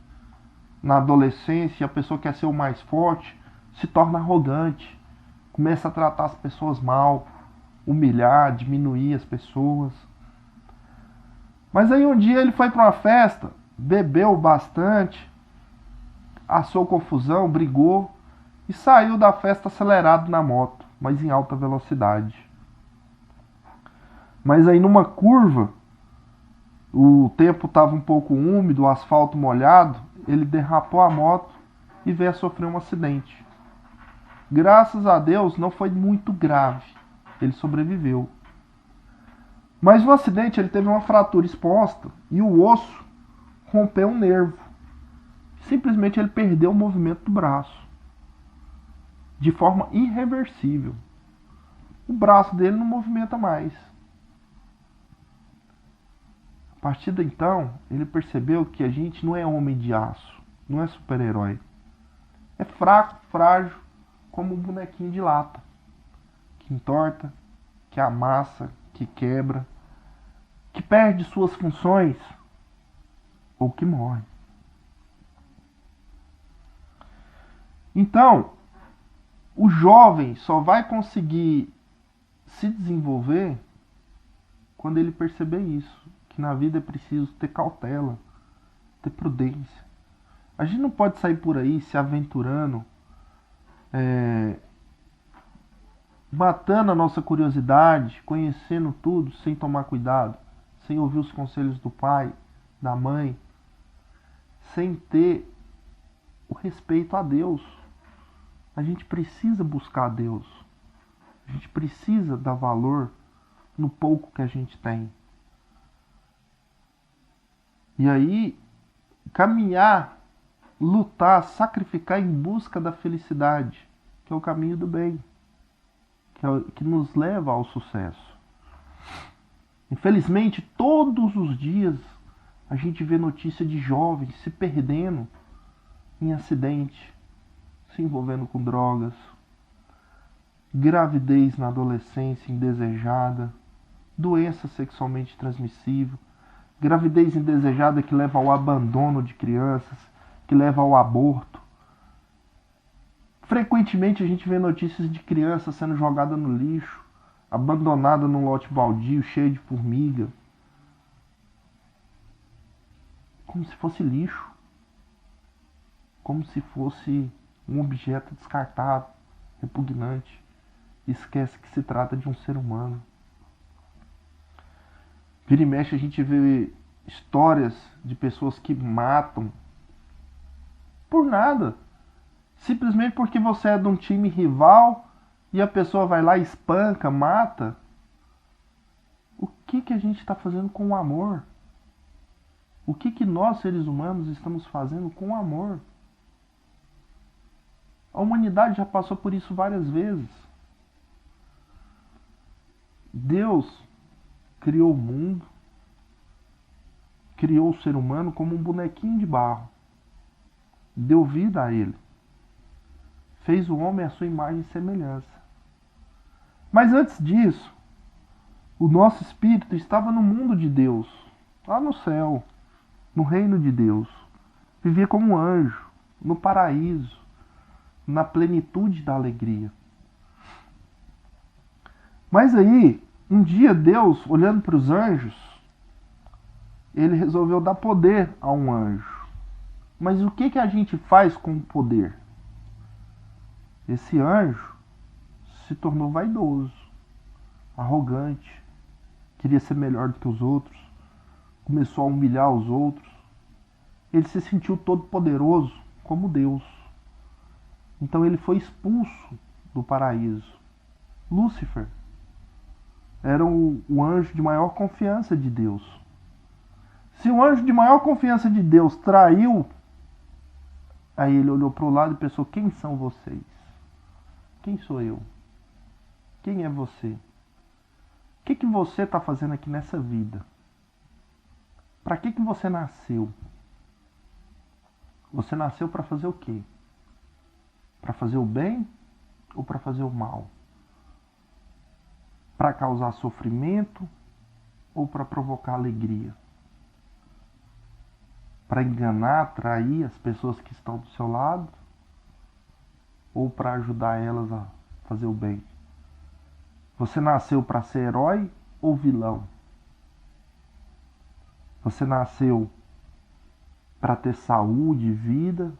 na adolescência, a pessoa quer ser o mais forte, se torna arrogante, começa a tratar as pessoas mal, humilhar, diminuir as pessoas. Mas aí um dia ele foi para uma festa, bebeu bastante, assou confusão, brigou e saiu da festa acelerado na moto, mas em alta velocidade. Mas aí numa curva, o tempo estava um pouco úmido, o asfalto molhado, ele derrapou a moto e veio a sofrer um acidente. Graças a Deus não foi muito grave, ele sobreviveu. Mas no acidente ele teve uma fratura exposta e o osso rompeu um nervo. Simplesmente ele perdeu o movimento do braço, de forma irreversível. O braço dele não movimenta mais. A partir de então, ele percebeu que a gente não é homem de aço, não é super-herói. É fraco, frágil, como um bonequinho de lata, que entorta, que amassa, que quebra, que perde suas funções ou que morre. Então, o jovem só vai conseguir se desenvolver quando ele perceber isso, que na vida é preciso ter cautela, ter prudência. A gente não pode sair por aí se aventurando, matando a nossa curiosidade, conhecendo tudo sem tomar cuidado, sem ouvir os conselhos do pai, da mãe, sem ter o respeito a Deus. A gente precisa buscar a Deus. A gente precisa dar valor no pouco que a gente tem. E aí, caminhar, lutar, sacrificar em busca da felicidade, que é o caminho do bem, que nos leva ao sucesso. Infelizmente, todos os dias a gente vê notícia de jovens se perdendo em acidente, se envolvendo com drogas, gravidez na adolescência indesejada, doença sexualmente transmissível, gravidez indesejada que leva ao abandono de crianças, que leva ao aborto. Frequentemente a gente vê notícias de crianças sendo jogada no lixo, abandonada num lote baldio cheio de formiga, como se fosse lixo, como se fosse um objeto descartável, repugnante. Esquece que se trata de um ser humano. Vira e mexe a gente vê histórias de pessoas que matam por nada. Simplesmente porque você é de um time rival e a pessoa vai lá, espanca, mata. O que a gente está fazendo com o amor? O que nós, seres humanos, estamos fazendo com o amor? A humanidade já passou por isso várias vezes. Deus criou o mundo, criou o ser humano como um bonequinho de barro. Deu vida a ele. Fez o homem à sua imagem e semelhança. Mas antes disso, o nosso espírito estava no mundo de Deus, lá no céu, no reino de Deus. Vivia como um anjo, no paraíso, na plenitude da alegria. Mas aí, um dia Deus, olhando para os anjos, ele resolveu dar poder a um anjo. Mas o que a gente faz com o poder? Esse anjo se tornou vaidoso, arrogante, queria ser melhor do que os outros, começou a humilhar os outros. Ele se sentiu todo poderoso como Deus. Então ele foi expulso do paraíso. Lúcifer era o anjo de maior confiança de Deus. Se o anjo de maior confiança de Deus traiu, aí ele olhou para o lado e pensou: quem são vocês? Quem sou eu? Quem é você? O que você está fazendo aqui nessa vida? Para que você nasceu? Você nasceu para fazer o quê? Para fazer o bem ou para fazer o mal? Para causar sofrimento ou para provocar alegria? Para enganar, atrair as pessoas que estão do seu lado ou para ajudar elas a fazer o bem? Você nasceu para ser herói ou vilão? Você nasceu para ter saúde e vida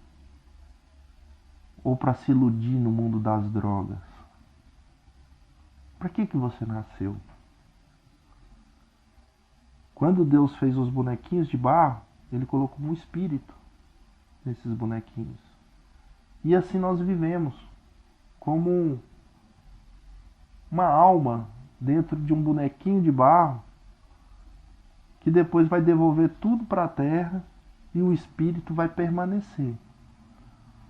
ou para se iludir no mundo das drogas? Para que você nasceu? Quando Deus fez os bonequinhos de barro, Ele colocou um espírito nesses bonequinhos. E assim nós vivemos, como uma alma dentro de um bonequinho de barro, que depois vai devolver tudo para a terra e o espírito vai permanecer.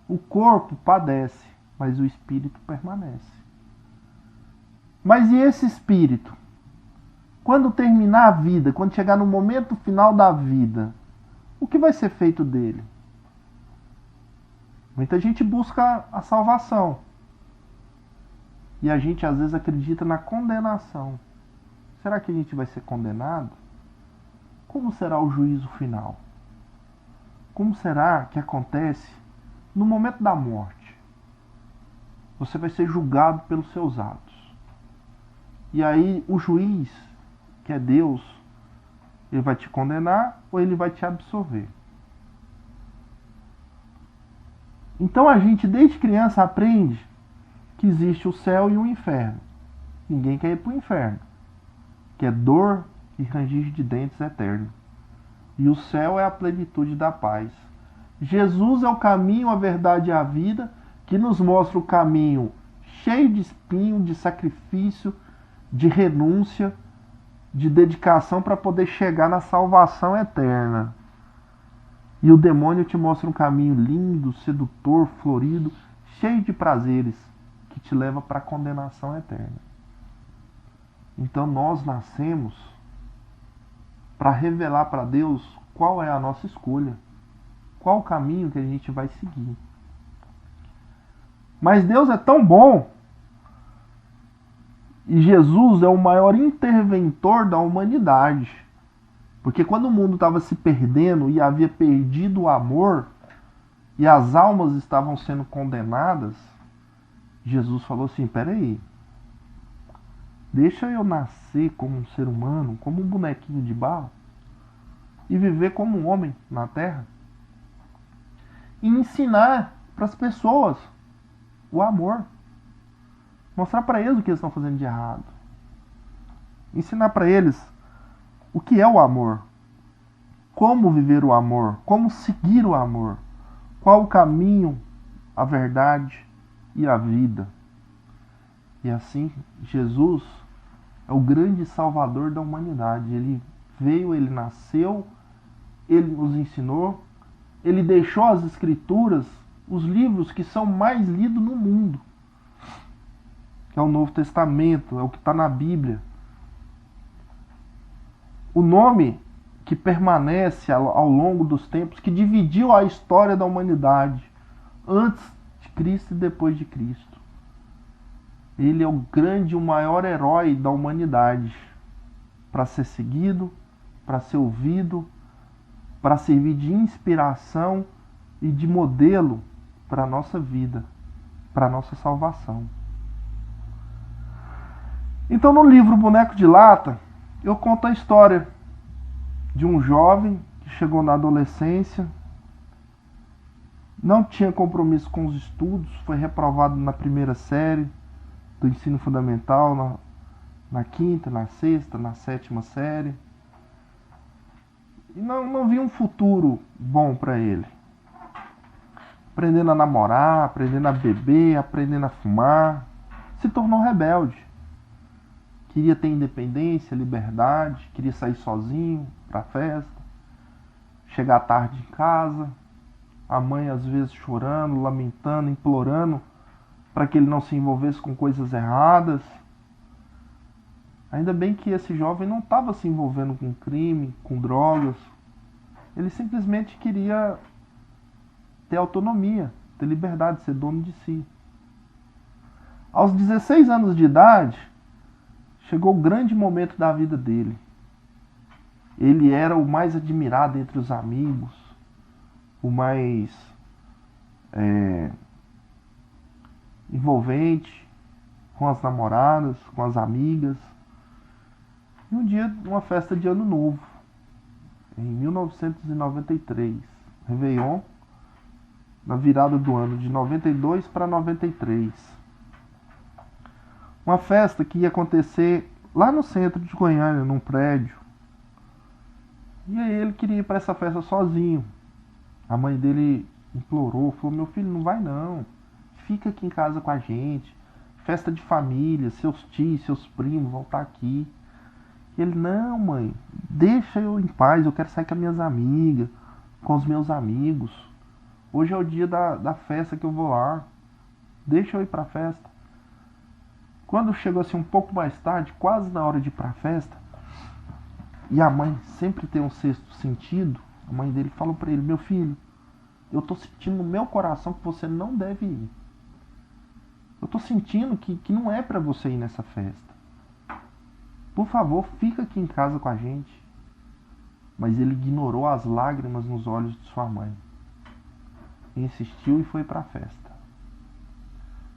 O corpo padece, mas o espírito permanece. Mas e esse espírito? Quando terminar a vida, quando chegar no momento final da vida, o que vai ser feito dele? Muita gente busca a salvação. E a gente às vezes acredita na condenação. Será que a gente vai ser condenado? Como será o juízo final? Como será que acontece no momento da morte? Você vai ser julgado pelos seus atos. E aí o juiz, que é Deus, ele vai te condenar ou ele vai te absolver. Então a gente desde criança aprende que existe o céu e o inferno. Ninguém quer ir para o inferno, que é dor e ranger de dentes eterno. E o céu é a plenitude da paz. Jesus é o caminho, a verdade e a vida, que nos mostra o caminho cheio de espinho, de sacrifício, de renúncia, de dedicação para poder chegar na salvação eterna. E o demônio te mostra um caminho lindo, sedutor, florido, cheio de prazeres, que te leva para a condenação eterna. Então nós nascemos para revelar para Deus qual é a nossa escolha, qual o caminho que a gente vai seguir. Mas Deus é tão bom, e Jesus é o maior interventor da humanidade. Porque quando o mundo estava se perdendo e havia perdido o amor, e as almas estavam sendo condenadas, Jesus falou assim, peraí, deixa eu nascer como um ser humano, como um bonequinho de barro, e viver como um homem na terra, e ensinar para as pessoas o amor. Mostrar para eles o que eles estão fazendo de errado. Ensinar para eles o que é o amor. Como viver o amor. Como seguir o amor. Qual o caminho, a verdade e a vida. E assim, Jesus é o grande salvador da humanidade. Ele veio, ele nasceu, ele nos ensinou, ele deixou as escrituras, os livros que são mais lidos no mundo. Que é o Novo Testamento, é o que está na Bíblia. O nome que permanece ao longo dos tempos, que dividiu a história da humanidade, antes de Cristo e depois de Cristo. Ele é o grande, o maior herói da humanidade, para ser seguido, para ser ouvido, para servir de inspiração e de modelo para a nossa vida, para a nossa salvação. Então no livro Boneco de Lata, eu conto a história de um jovem que chegou na adolescência, não tinha compromisso com os estudos, foi reprovado na primeira série do ensino fundamental, na quinta, na sexta, na sétima série. E não via um futuro bom para ele. Aprendendo a namorar, aprendendo a beber, aprendendo a fumar, se tornou rebelde. Queria ter independência, liberdade, queria sair sozinho para a festa, chegar tarde em casa, a mãe às vezes chorando, lamentando, implorando para que ele não se envolvesse com coisas erradas. Ainda bem que esse jovem não estava se envolvendo com crime, com drogas, Ele simplesmente queria ter autonomia, ter liberdade, ser dono de si. Aos 16 anos de idade, chegou o grande momento da vida dele. Ele era o mais admirado entre os amigos, o mais envolvente com as namoradas, com as amigas. E um dia, uma festa de Ano Novo, em 1993, Réveillon, na virada do ano de 92 para 93. Uma festa que ia acontecer lá no centro de Goiânia, num prédio. E aí ele queria ir para essa festa sozinho. A mãe dele implorou, falou: meu filho, não vai não, fica aqui em casa com a gente, festa de família, seus tios, seus primos vão estar aqui. E ele: não, mãe, deixa eu em paz, eu quero sair com as minhas amigas, com os meus amigos. Hoje é o dia da festa que eu vou lá, deixa eu ir para a festa. Quando chegou assim um pouco mais tarde, quase na hora de ir para a festa, e a mãe sempre tem um sexto sentido, a mãe dele falou para ele: meu filho, eu tô sentindo no meu coração que você não deve ir. Eu tô sentindo que não é para você ir nessa festa. Por favor, fica aqui em casa com a gente. Mas ele ignorou as lágrimas nos olhos de sua mãe. Insistiu e foi para a festa.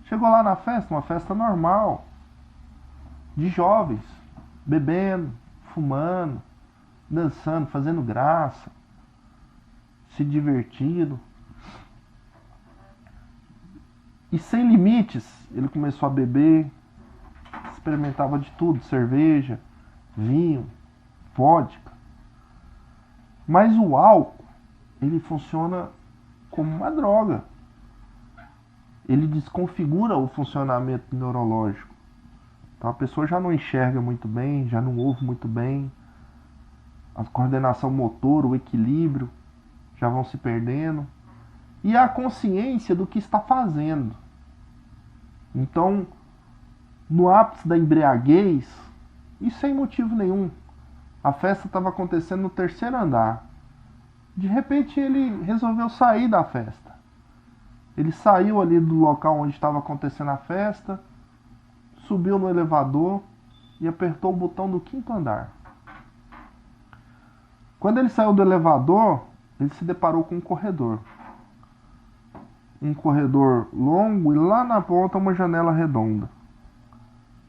Chegou lá na festa, uma festa normal, de jovens, bebendo, fumando, dançando, fazendo graça, se divertindo. E sem limites, ele começou a beber, experimentava de tudo, cerveja, vinho, vodka. Mas o álcool, ele funciona como uma droga. Ele desconfigura o funcionamento neurológico. Então a pessoa já não enxerga muito bem, já não ouve muito bem. A coordenação motor, o equilíbrio já vão se perdendo. E a consciência do que está fazendo. Então, no ápice da embriaguez, e sem motivo nenhum, a festa estava acontecendo no terceiro andar. De repente ele resolveu sair da festa. Ele saiu ali do local onde estava acontecendo a festa, subiu no elevador e apertou o botão do quinto andar. Quando ele saiu do elevador, ele se deparou com um corredor. Um corredor longo e lá na ponta uma janela redonda.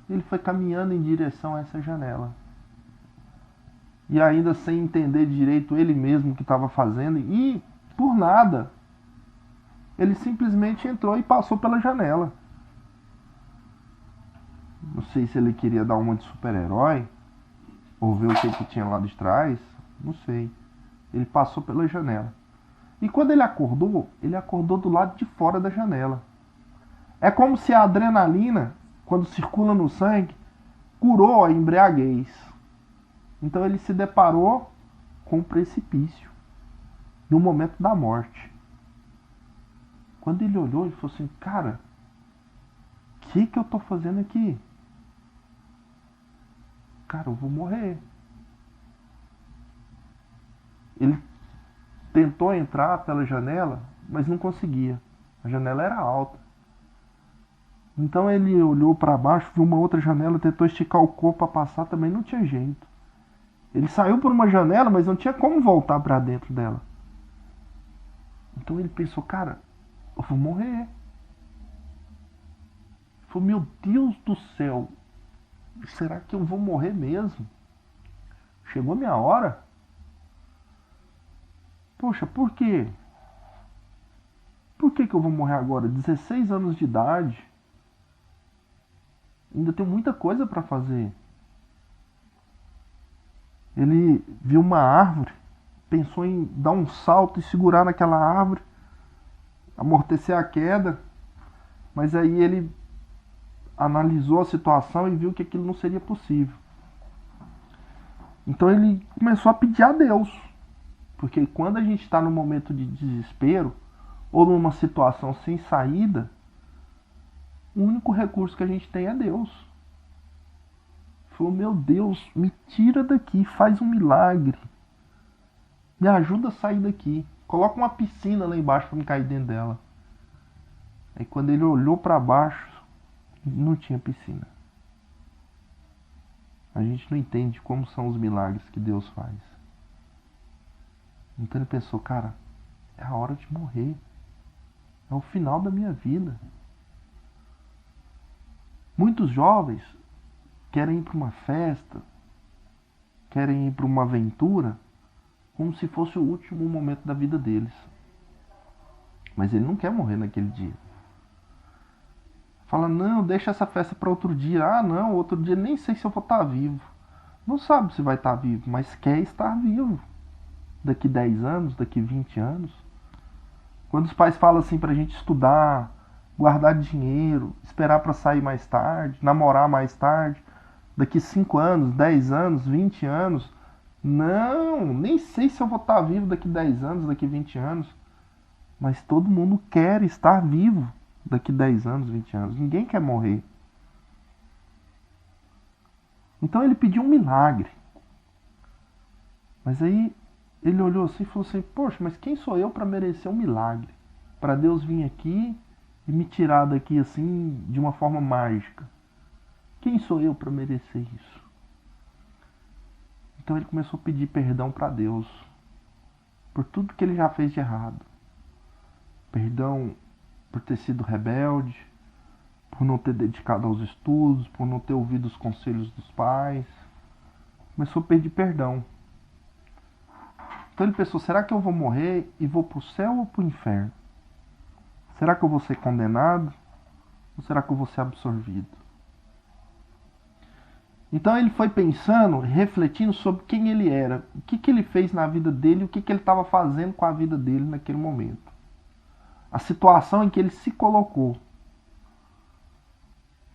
Ele foi caminhando em direção a essa janela. E ainda sem entender direito ele mesmo o que estava fazendo, e por nada, ele simplesmente entrou e passou pela janela. Não sei se ele queria dar uma de super-herói, ou ver o que tinha lá de trás, não sei. Ele passou pela janela. E quando ele acordou do lado de fora da janela. É como se a adrenalina, quando circula no sangue, curou a embriaguez. Então ele se deparou com um precipício, no momento da morte. Quando ele olhou, ele falou assim: cara, o que eu estou fazendo aqui? Cara, eu vou morrer. Ele tentou entrar pela janela, mas não conseguia. A janela era alta. Então ele olhou para baixo, viu uma outra janela, tentou esticar o corpo para passar, também não tinha jeito. Ele saiu por uma janela, mas não tinha como voltar para dentro dela. Então ele pensou: cara, eu vou morrer. Ele falou: meu Deus do céu, será que eu vou morrer mesmo? Chegou a minha hora? Poxa, por quê? Por que eu vou morrer agora? 16 anos de idade. Ainda tenho muita coisa para fazer. Ele viu uma árvore, pensou em dar um salto e segurar naquela árvore, amortecer a queda, mas aí ele analisou a situação e viu que aquilo não seria possível. Então ele começou a pedir a Deus, porque quando a gente está num momento de desespero ou numa situação sem saída, o único recurso que a gente tem é Deus. Falou: meu Deus, me tira daqui, faz um milagre. Me ajuda a sair daqui. Coloca uma piscina lá embaixo para me cair dentro dela. Aí quando ele olhou para baixo, não tinha piscina. A gente não entende como são os milagres que Deus faz. Então ele pensou, cara, é a hora de morrer. É o final da minha vida. Muitos jovens querem ir para uma festa, querem ir para uma aventura, como se fosse o último momento da vida deles. Mas ele não quer morrer naquele dia. Fala, não, deixa essa festa para outro dia. Ah, não, outro dia nem sei se eu vou estar vivo. Não sabe se vai estar vivo, mas quer estar vivo. Daqui 10 anos, daqui 20 anos. Quando os pais falam assim pra gente estudar, guardar dinheiro, esperar para sair mais tarde, namorar mais tarde, daqui 5 anos, 10 anos, 20 anos. Não, nem sei se eu vou estar vivo daqui 10 anos, daqui 20 anos. Mas todo mundo quer estar vivo daqui 10 anos, 20 anos. Ninguém quer morrer. Então ele pediu um milagre. Mas aí ele olhou assim e falou assim, poxa, mas quem sou eu para merecer um milagre? Para Deus vir aqui e me tirar daqui assim de uma forma mágica. Quem sou eu para merecer isso? Então ele começou a pedir perdão para Deus por tudo que ele já fez de errado. Perdão por ter sido rebelde, por não ter dedicado aos estudos, por não ter ouvido os conselhos dos pais. Começou a pedir perdão. Então ele pensou, será que eu vou morrer e vou para o céu ou para o inferno? Será que eu vou ser condenado ou será que eu vou ser absorvido? Então ele foi pensando, refletindo sobre quem ele era, o que ele fez na vida dele, o que ele estava fazendo com a vida dele naquele momento. A situação em que ele se colocou.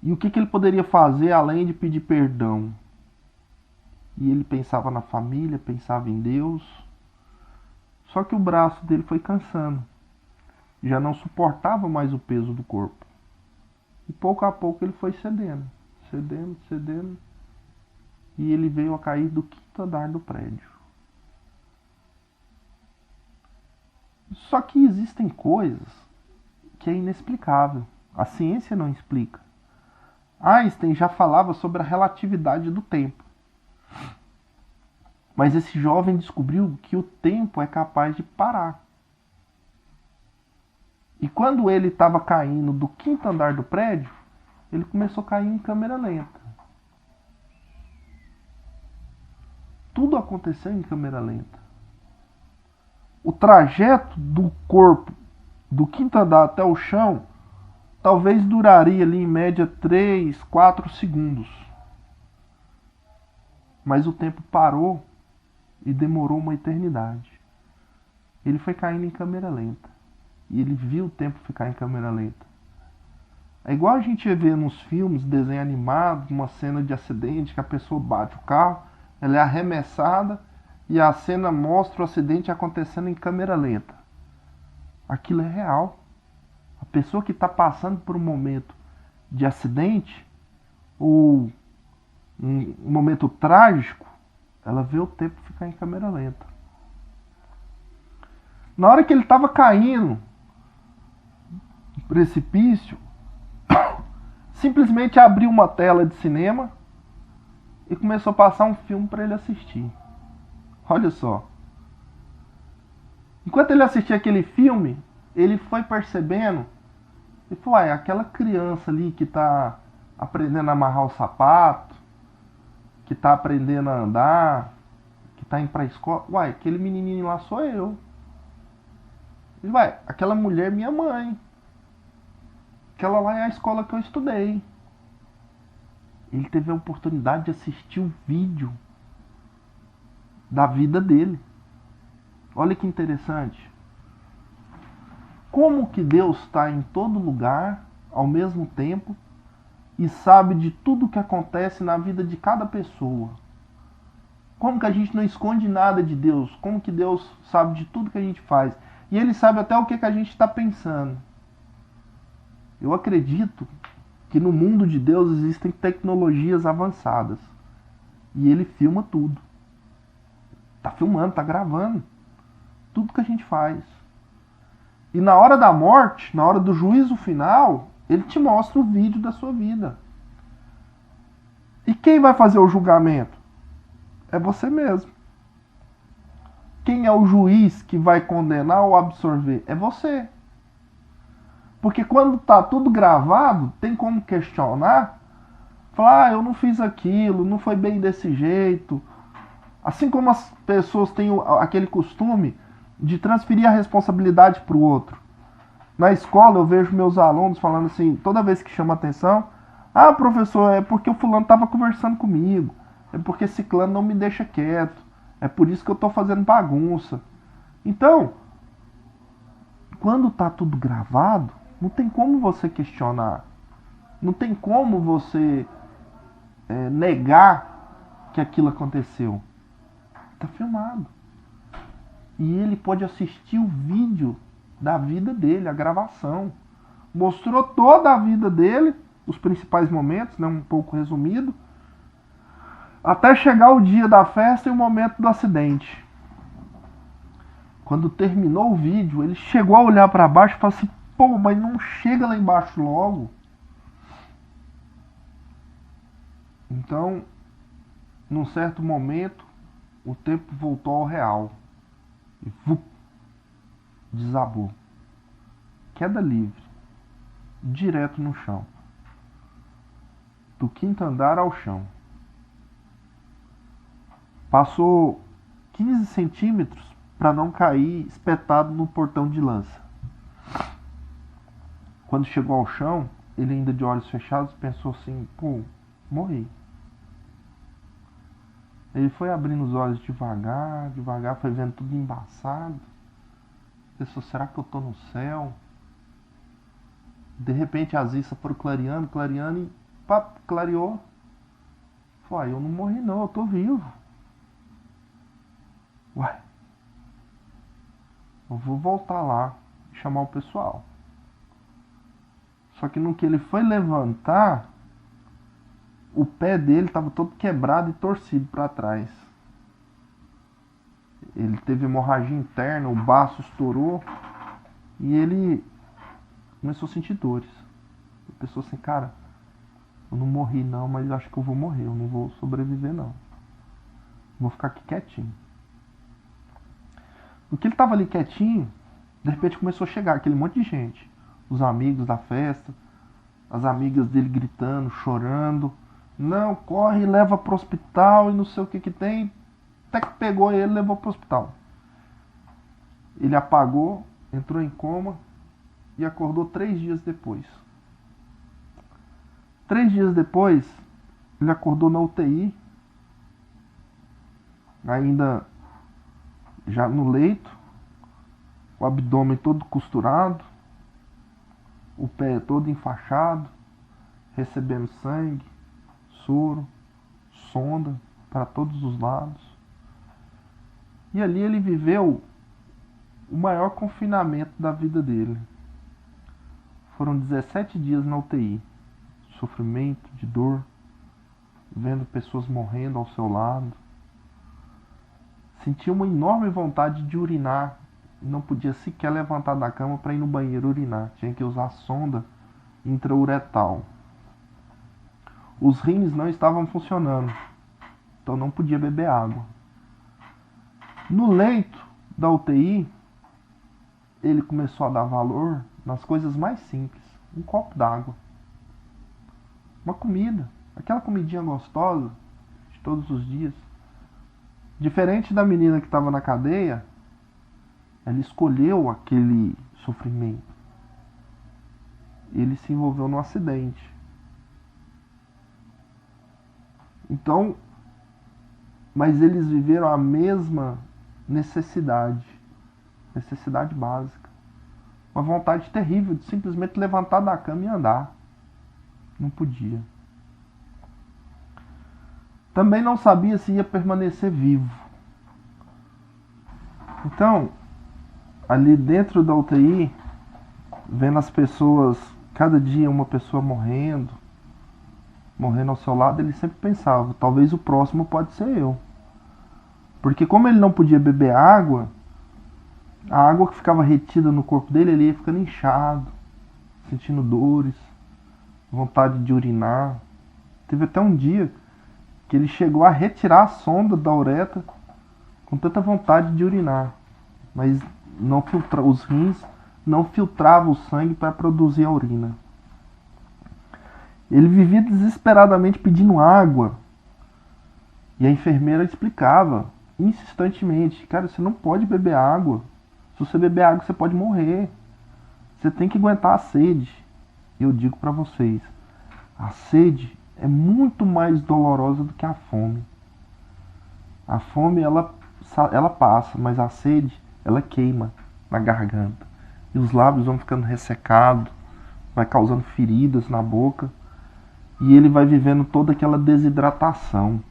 E o que ele poderia fazer além de pedir perdão. E ele pensava na família, pensava em Deus. Só que o braço dele foi cansando. Já não suportava mais o peso do corpo. E pouco a pouco ele foi cedendo. Cedendo. E ele veio a cair do 5º andar do prédio. Só que existem coisas que é inexplicável. A ciência não explica. Einstein já falava sobre a relatividade do tempo. Mas esse jovem descobriu que o tempo é capaz de parar. E quando ele estava caindo do 5º andar do prédio, ele começou a cair em câmera lenta. Tudo aconteceu em câmera lenta. O trajeto do corpo do 5º andar até o chão talvez duraria ali em média 3, 4 segundos. Mas o tempo parou e demorou uma eternidade. Ele foi caindo em câmera lenta. E ele viu o tempo ficar em câmera lenta. É igual a gente vê nos filmes, desenho animado, uma cena de acidente que a pessoa bate o carro, ela é arremessada e a cena mostra o acidente acontecendo em câmera lenta. Aquilo é real. A pessoa que está passando por um momento de acidente ou um momento trágico, ela vê o tempo ficar em câmera lenta. Na hora que ele estava caindo no precipício, simplesmente abriu uma tela de cinema e começou a passar um filme para ele assistir. Olha só. Enquanto ele assistia aquele filme, ele foi percebendo, e falou, aquela criança ali que está aprendendo a amarrar o sapato, que está aprendendo a andar, que está indo para a escola, aquele menininho lá sou eu. Ele aquela mulher é minha mãe. Aquela lá é a escola que eu estudei. Ele teve a oportunidade de assistir o vídeo da vida dele. Olha que interessante. Como que Deus está em todo lugar, ao mesmo tempo, e sabe de tudo que acontece na vida de cada pessoa. Como que a gente não esconde nada de Deus? Como que Deus sabe de tudo que a gente faz? E Ele sabe até o que a gente está pensando. Eu acredito que no mundo de Deus existem tecnologias avançadas. E Ele filma tudo. Está filmando, está gravando. tudo que a gente faz. E na hora da morte, na hora do juízo final, ele te mostra o vídeo da sua vida. E quem vai fazer o julgamento? É você mesmo. Quem é o juiz que vai condenar ou absorver? É você. Porque quando está tudo gravado, tem como questionar, falar, eu não fiz aquilo, não foi bem desse jeito. Assim como as pessoas têm aquele costume de transferir a responsabilidade para o outro. Na escola eu vejo meus alunos falando assim, toda vez que chama atenção, professor, é porque o fulano estava conversando comigo, é porque ciclano não me deixa quieto, é por isso que eu estou fazendo bagunça. Então, quando está tudo gravado, não tem como você questionar, não tem como você negar que aquilo aconteceu. Está filmado. E ele pode assistir o vídeo da vida dele, a gravação. Mostrou toda a vida dele, os principais momentos, né, um pouco resumido, até chegar o dia da festa e o momento do acidente. Quando terminou o vídeo, ele chegou a olhar para baixo e falou assim, pô, mas não chega lá embaixo logo. Então, num certo momento, o tempo voltou ao real. E desabou. Queda livre. Direto no chão. Do quinto andar ao chão. Passou 15 centímetros para não cair espetado no portão de lança. Quando chegou ao chão, ele ainda de olhos fechados pensou assim, pô, morri. Ele foi abrindo os olhos devagar, devagar, foi vendo tudo embaçado. Pensou, será que eu tô no céu? De repente as vistas foram clareando e pá, clareou. Falei, eu não morri não, eu tô vivo. Ué, eu vou voltar lá e chamar o pessoal. Só que no que ele foi levantar, o pé dele estava todo quebrado e torcido para trás. Ele teve hemorragia interna, o baço estourou e ele começou a sentir dores. Ele pensou assim, cara, eu não morri não, mas eu acho que eu vou morrer, eu não vou sobreviver não. Vou ficar aqui quietinho. No que ele estava ali quietinho, de repente começou a chegar aquele monte de gente. Os amigos da festa, as amigas dele gritando, chorando. Não, corre e leva pro hospital e não sei o que tem. Até que pegou ele e levou pro hospital. Ele apagou, entrou em coma e acordou 3 dias depois. 3 dias depois, ele acordou na UTI, ainda já no leito, o abdômen todo costurado, o pé todo enfaixado, recebendo sangue, soro, sonda para todos os lados. E ali ele viveu o maior confinamento da vida dele. Foram 17 dias na UTI, sofrimento, de dor, vendo pessoas morrendo ao seu lado. Sentia uma enorme vontade de urinar. Não podia sequer levantar da cama para ir no banheiro urinar. Tinha que usar sonda intrauretal. Os rins não estavam funcionando, então não podia beber água. No leito da UTI, ele começou a dar valor nas coisas mais simples. Um copo d'água, uma comida, aquela comidinha gostosa de todos os dias. Diferente da menina que estava na cadeia, ela escolheu aquele sofrimento. Ele se envolveu num acidente. Então, mas eles viveram a mesma necessidade básica. Uma vontade terrível de simplesmente levantar da cama e andar. Não podia. Também não sabia se ia permanecer vivo. Então, ali dentro da UTI, vendo as pessoas, cada dia uma pessoa morrendo ao seu lado, ele sempre pensava, talvez o próximo pode ser eu. Porque como ele não podia beber água, A água que ficava retida no corpo dele, ele ia ficando inchado, sentindo dores, vontade de urinar. Teve até um dia que ele chegou a retirar a sonda da uretra com tanta vontade de urinar, mas não os rins não filtravam o sangue para produzir a urina. Ele vivia desesperadamente pedindo água, e a enfermeira explicava insistentemente: cara, você não pode beber água. Se você beber água, você pode morrer. Você tem que aguentar a sede. E eu digo para vocês, a sede é muito mais dolorosa do que a fome. A fome, ela passa, mas a sede, ela queima na garganta. E os lábios vão ficando ressecados, vai causando feridas na boca. E ele vai vivendo toda aquela desidratação.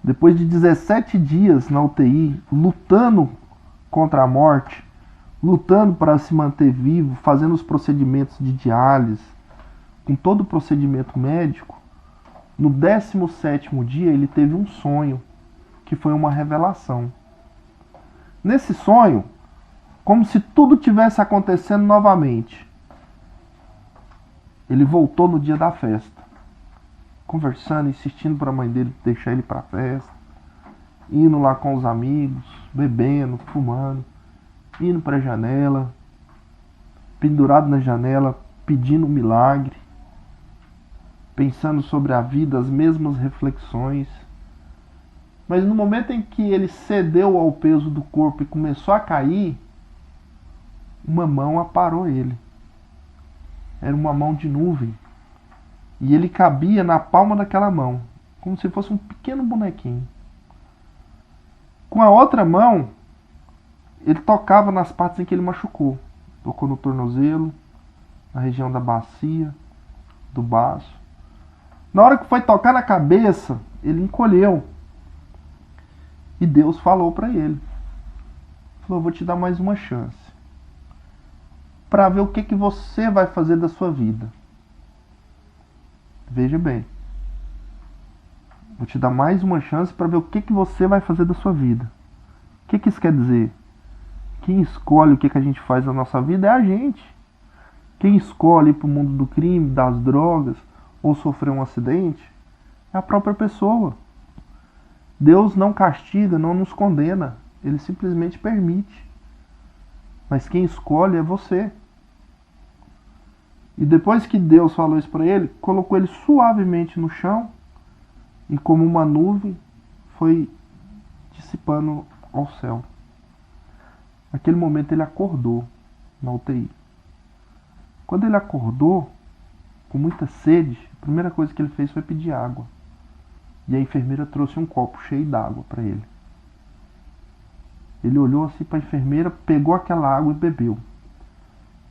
Depois de 17 dias na UTI, lutando contra a morte, lutando para se manter vivo, fazendo os procedimentos de diálise, com todo o procedimento médico, no 17º dia ele teve um sonho, que foi uma revelação. Nesse sonho, como se tudo tivesse acontecendo novamente, ele voltou no dia da festa, conversando, insistindo para a mãe dele deixar ele para a festa, indo lá com os amigos, bebendo, fumando, indo para a janela, pendurado na janela, pedindo um milagre, pensando sobre a vida, as mesmas reflexões. Mas no momento em que ele cedeu ao peso do corpo e começou a cair, uma mão aparou ele. Era uma mão de nuvem. E ele cabia na palma daquela mão, como se fosse um pequeno bonequinho. Com a outra mão, ele tocava nas partes em que ele machucou. Tocou no tornozelo, na região da bacia, do baço. Na hora que foi tocar na cabeça, ele encolheu. E Deus falou para ele. Falou: vou te dar mais uma chance, para ver o que você vai fazer da sua vida. Veja bem. Vou te dar mais uma chance para ver o que você vai fazer da sua vida. O que isso quer dizer? Quem escolhe o que a gente faz na nossa vida é a gente. Quem escolhe ir para o mundo do crime, das drogas, ou sofrer um acidente, é a própria pessoa. Deus não castiga, não nos condena. Ele simplesmente permite. Mas quem escolhe é você. E depois que Deus falou isso para ele, colocou ele suavemente no chão e, como uma nuvem, foi dissipando ao céu. Naquele momento ele acordou na UTI. Quando ele acordou, com muita sede, a primeira coisa que ele fez foi pedir água. E a enfermeira trouxe um copo cheio d'água para ele. Ele olhou assim para a enfermeira, pegou aquela água e bebeu.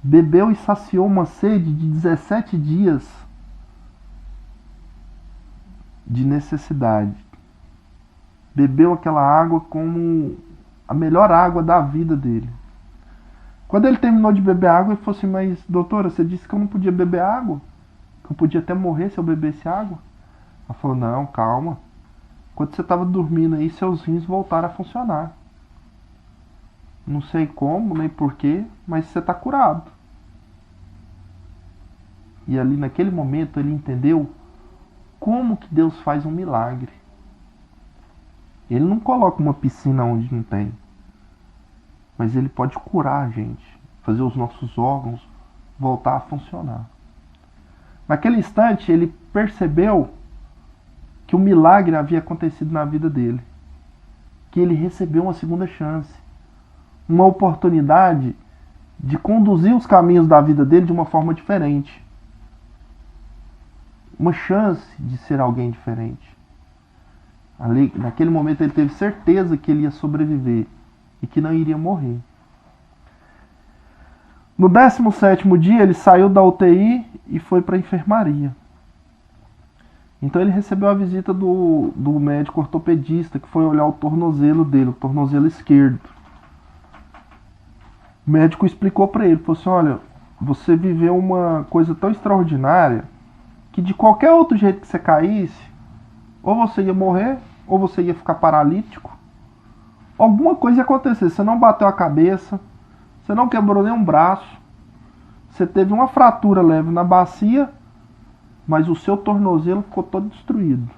Bebeu e saciou uma sede de 17 dias de necessidade. Bebeu aquela água como a melhor água da vida dele. Quando ele terminou de beber água, ele falou assim: mas doutora, você disse que eu não podia beber água? Que eu podia até morrer se eu bebesse água? Ela falou: não, calma. Quando você estava dormindo aí, seus rins voltaram a funcionar. Não sei como, nem porquê, mas você está curado. E ali naquele momento ele entendeu como que Deus faz um milagre. Ele não coloca uma piscina onde não tem. Mas ele pode curar a gente, fazer os nossos órgãos voltar a funcionar. Naquele instante ele percebeu que o milagre havia acontecido na vida dele. Que ele recebeu uma segunda chance. Uma oportunidade de conduzir os caminhos da vida dele de uma forma diferente. Uma chance de ser alguém diferente. Ali, naquele momento ele teve certeza que ele ia sobreviver e que não iria morrer. No 17º dia ele saiu da UTI e foi para a enfermaria. Então ele recebeu a visita do médico ortopedista, que foi olhar o tornozelo dele, o tornozelo esquerdo. O médico explicou para ele, falou assim: olha, você viveu uma coisa tão extraordinária que de qualquer outro jeito que você caísse, ou você ia morrer, ou você ia ficar paralítico, alguma coisa ia acontecer. Você não bateu a cabeça, você não quebrou nenhum braço, você teve uma fratura leve na bacia, mas o seu tornozelo ficou todo destruído.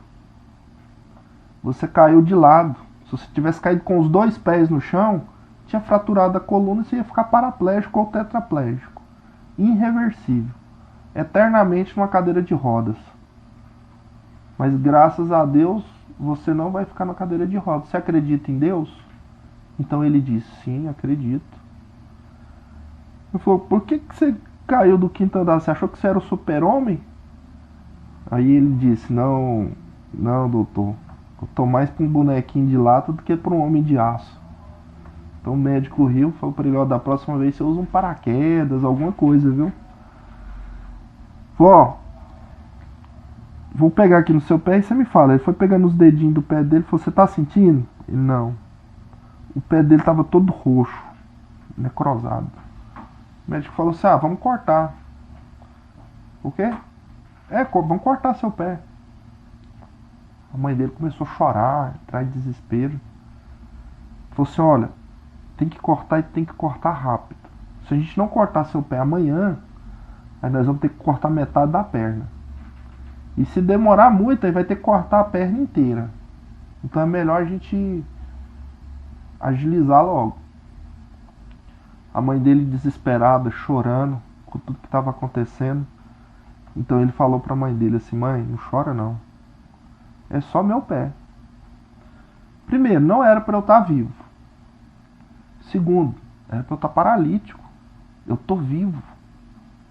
Você caiu de lado. Se você tivesse caído com os 2 pés no chão, tinha fraturado a coluna e você ia ficar paraplégico ou tetraplégico. Irreversível. Eternamente numa cadeira de rodas. Mas graças a Deus, você não vai ficar na cadeira de rodas. Você acredita em Deus? Então ele disse, sim, acredito. Ele falou, por que você caiu do 5º andar? Você achou que você era o super-homem? Aí ele disse, não, doutor. Eu tô mais pra um bonequinho de lata do que pra um homem de aço. Então o médico riu, falou pra ele, ó, da próxima vez você usa um paraquedas, alguma coisa, viu? Falou, ó, vou pegar aqui no seu pé e você me fala. Ele foi pegando os dedinhos do pé dele e falou, você tá sentindo? Ele, não. O pé dele tava todo roxo, necrosado. O médico falou assim, vamos cortar. O quê? Vamos cortar seu pé. A mãe dele começou a chorar, entrar em desespero. Falou assim, olha, tem que cortar e tem que cortar rápido. Se a gente não cortar seu pé amanhã, aí nós vamos ter que cortar metade da perna. E se demorar muito, aí vai ter que cortar a perna inteira. Então é melhor a gente agilizar logo. A mãe dele desesperada, chorando com tudo que estava acontecendo. Então ele falou para a mãe dele assim, mãe, não chora não. É só meu pé. Primeiro, não era para eu estar vivo. Segundo, era para eu estar paralítico. Eu estou vivo.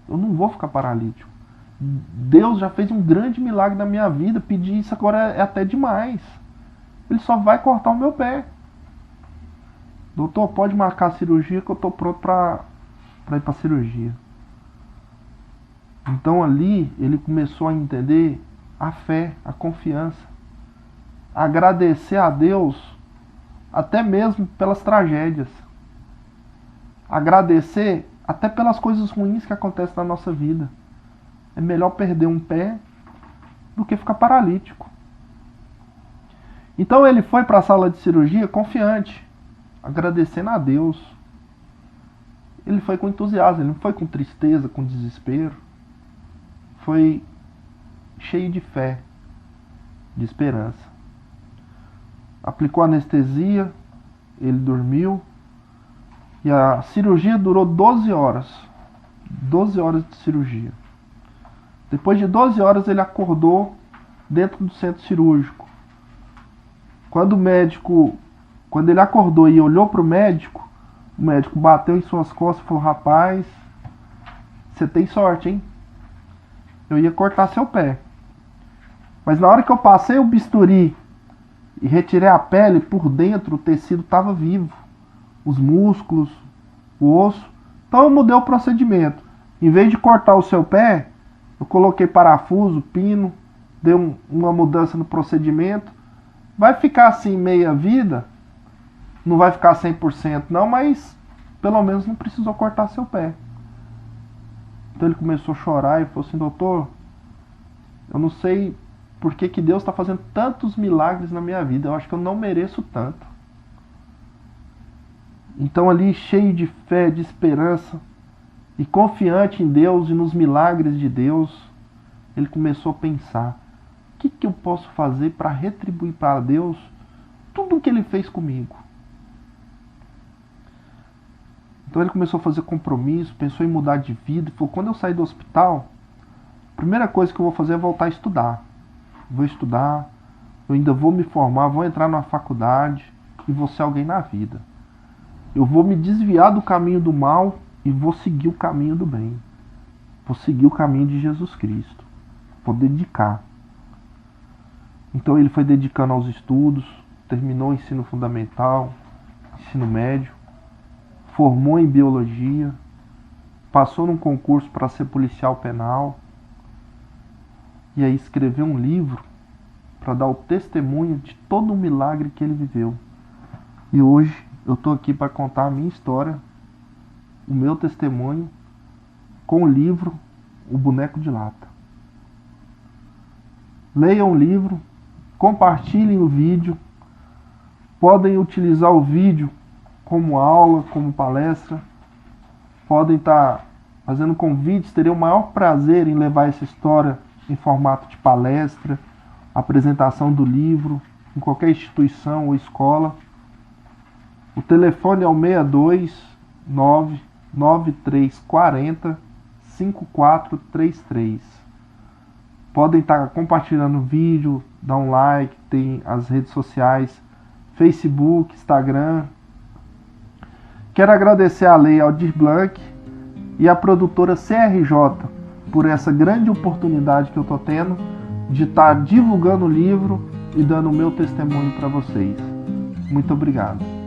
Eu não vou ficar paralítico. Deus já fez um grande milagre na minha vida. Pedir isso agora é até demais. Ele só vai cortar o meu pé. Doutor, pode marcar a cirurgia que eu estou pronto para ir para a cirurgia. Então ali ele começou a entender a fé, a confiança. Agradecer a Deus até mesmo pelas tragédias. Agradecer até pelas coisas ruins que acontecem na nossa vida. É melhor perder um pé do que ficar paralítico. Então ele foi para a sala de cirurgia confiante, agradecendo a Deus. Ele foi com entusiasmo, ele não foi com tristeza, com desespero. Foi cheio de fé, de esperança. Aplicou anestesia, ele dormiu. E a cirurgia durou 12 horas. 12 horas de cirurgia. Depois de 12 horas ele acordou dentro do centro cirúrgico. Quando ele acordou e olhou para o médico bateu em suas costas e falou, rapaz, você tem sorte, hein? Eu ia cortar seu pé. Mas na hora que eu passei o bisturi e retirei a pele, por dentro o tecido estava vivo. Os músculos, o osso. Então eu mudei o procedimento. Em vez de cortar o seu pé, eu coloquei parafuso, pino, dei uma mudança no procedimento. Vai ficar assim meia vida, não vai ficar 100% não, mas pelo menos não precisou cortar seu pé. Então ele começou a chorar e falou assim, doutor, eu não sei por que Deus está fazendo tantos milagres na minha vida, eu acho que eu não mereço tanto. Então ali cheio de fé, de esperança e confiante em Deus e nos milagres de Deus, ele começou a pensar, o que eu posso fazer para retribuir para Deus tudo o que ele fez comigo? Então ele começou a fazer compromisso, pensou em mudar de vida, falou, quando eu sair do hospital, a primeira coisa que eu vou fazer é voltar a estudar. Vou estudar, eu ainda vou me formar, vou entrar na faculdade e vou ser alguém na vida. Eu vou me desviar do caminho do mal e vou seguir o caminho do bem. Vou seguir o caminho de Jesus Cristo. Vou dedicar. Então ele foi dedicando aos estudos, terminou o ensino fundamental, ensino médio, formou em biologia, passou num concurso para ser policial penal, e aí escreveu um livro para dar o testemunho de todo o milagre que ele viveu. E hoje eu estou aqui para contar a minha história, o meu testemunho, com o livro O Boneco de Lata. Leiam o livro, compartilhem o vídeo, podem utilizar o vídeo como aula, como palestra, podem estar fazendo convites, teriam o maior prazer em levar essa história em formato de palestra, apresentação do livro, em qualquer instituição ou escola. O telefone é o 629 9340 5433. Podem estar compartilhando o vídeo, dá um like, tem as redes sociais, Facebook, Instagram. Quero agradecer a Lei Aldir Blanc e a produtora CRJ por essa grande oportunidade que eu estou tendo de estar divulgando o livro e dando o meu testemunho para vocês. Muito obrigado.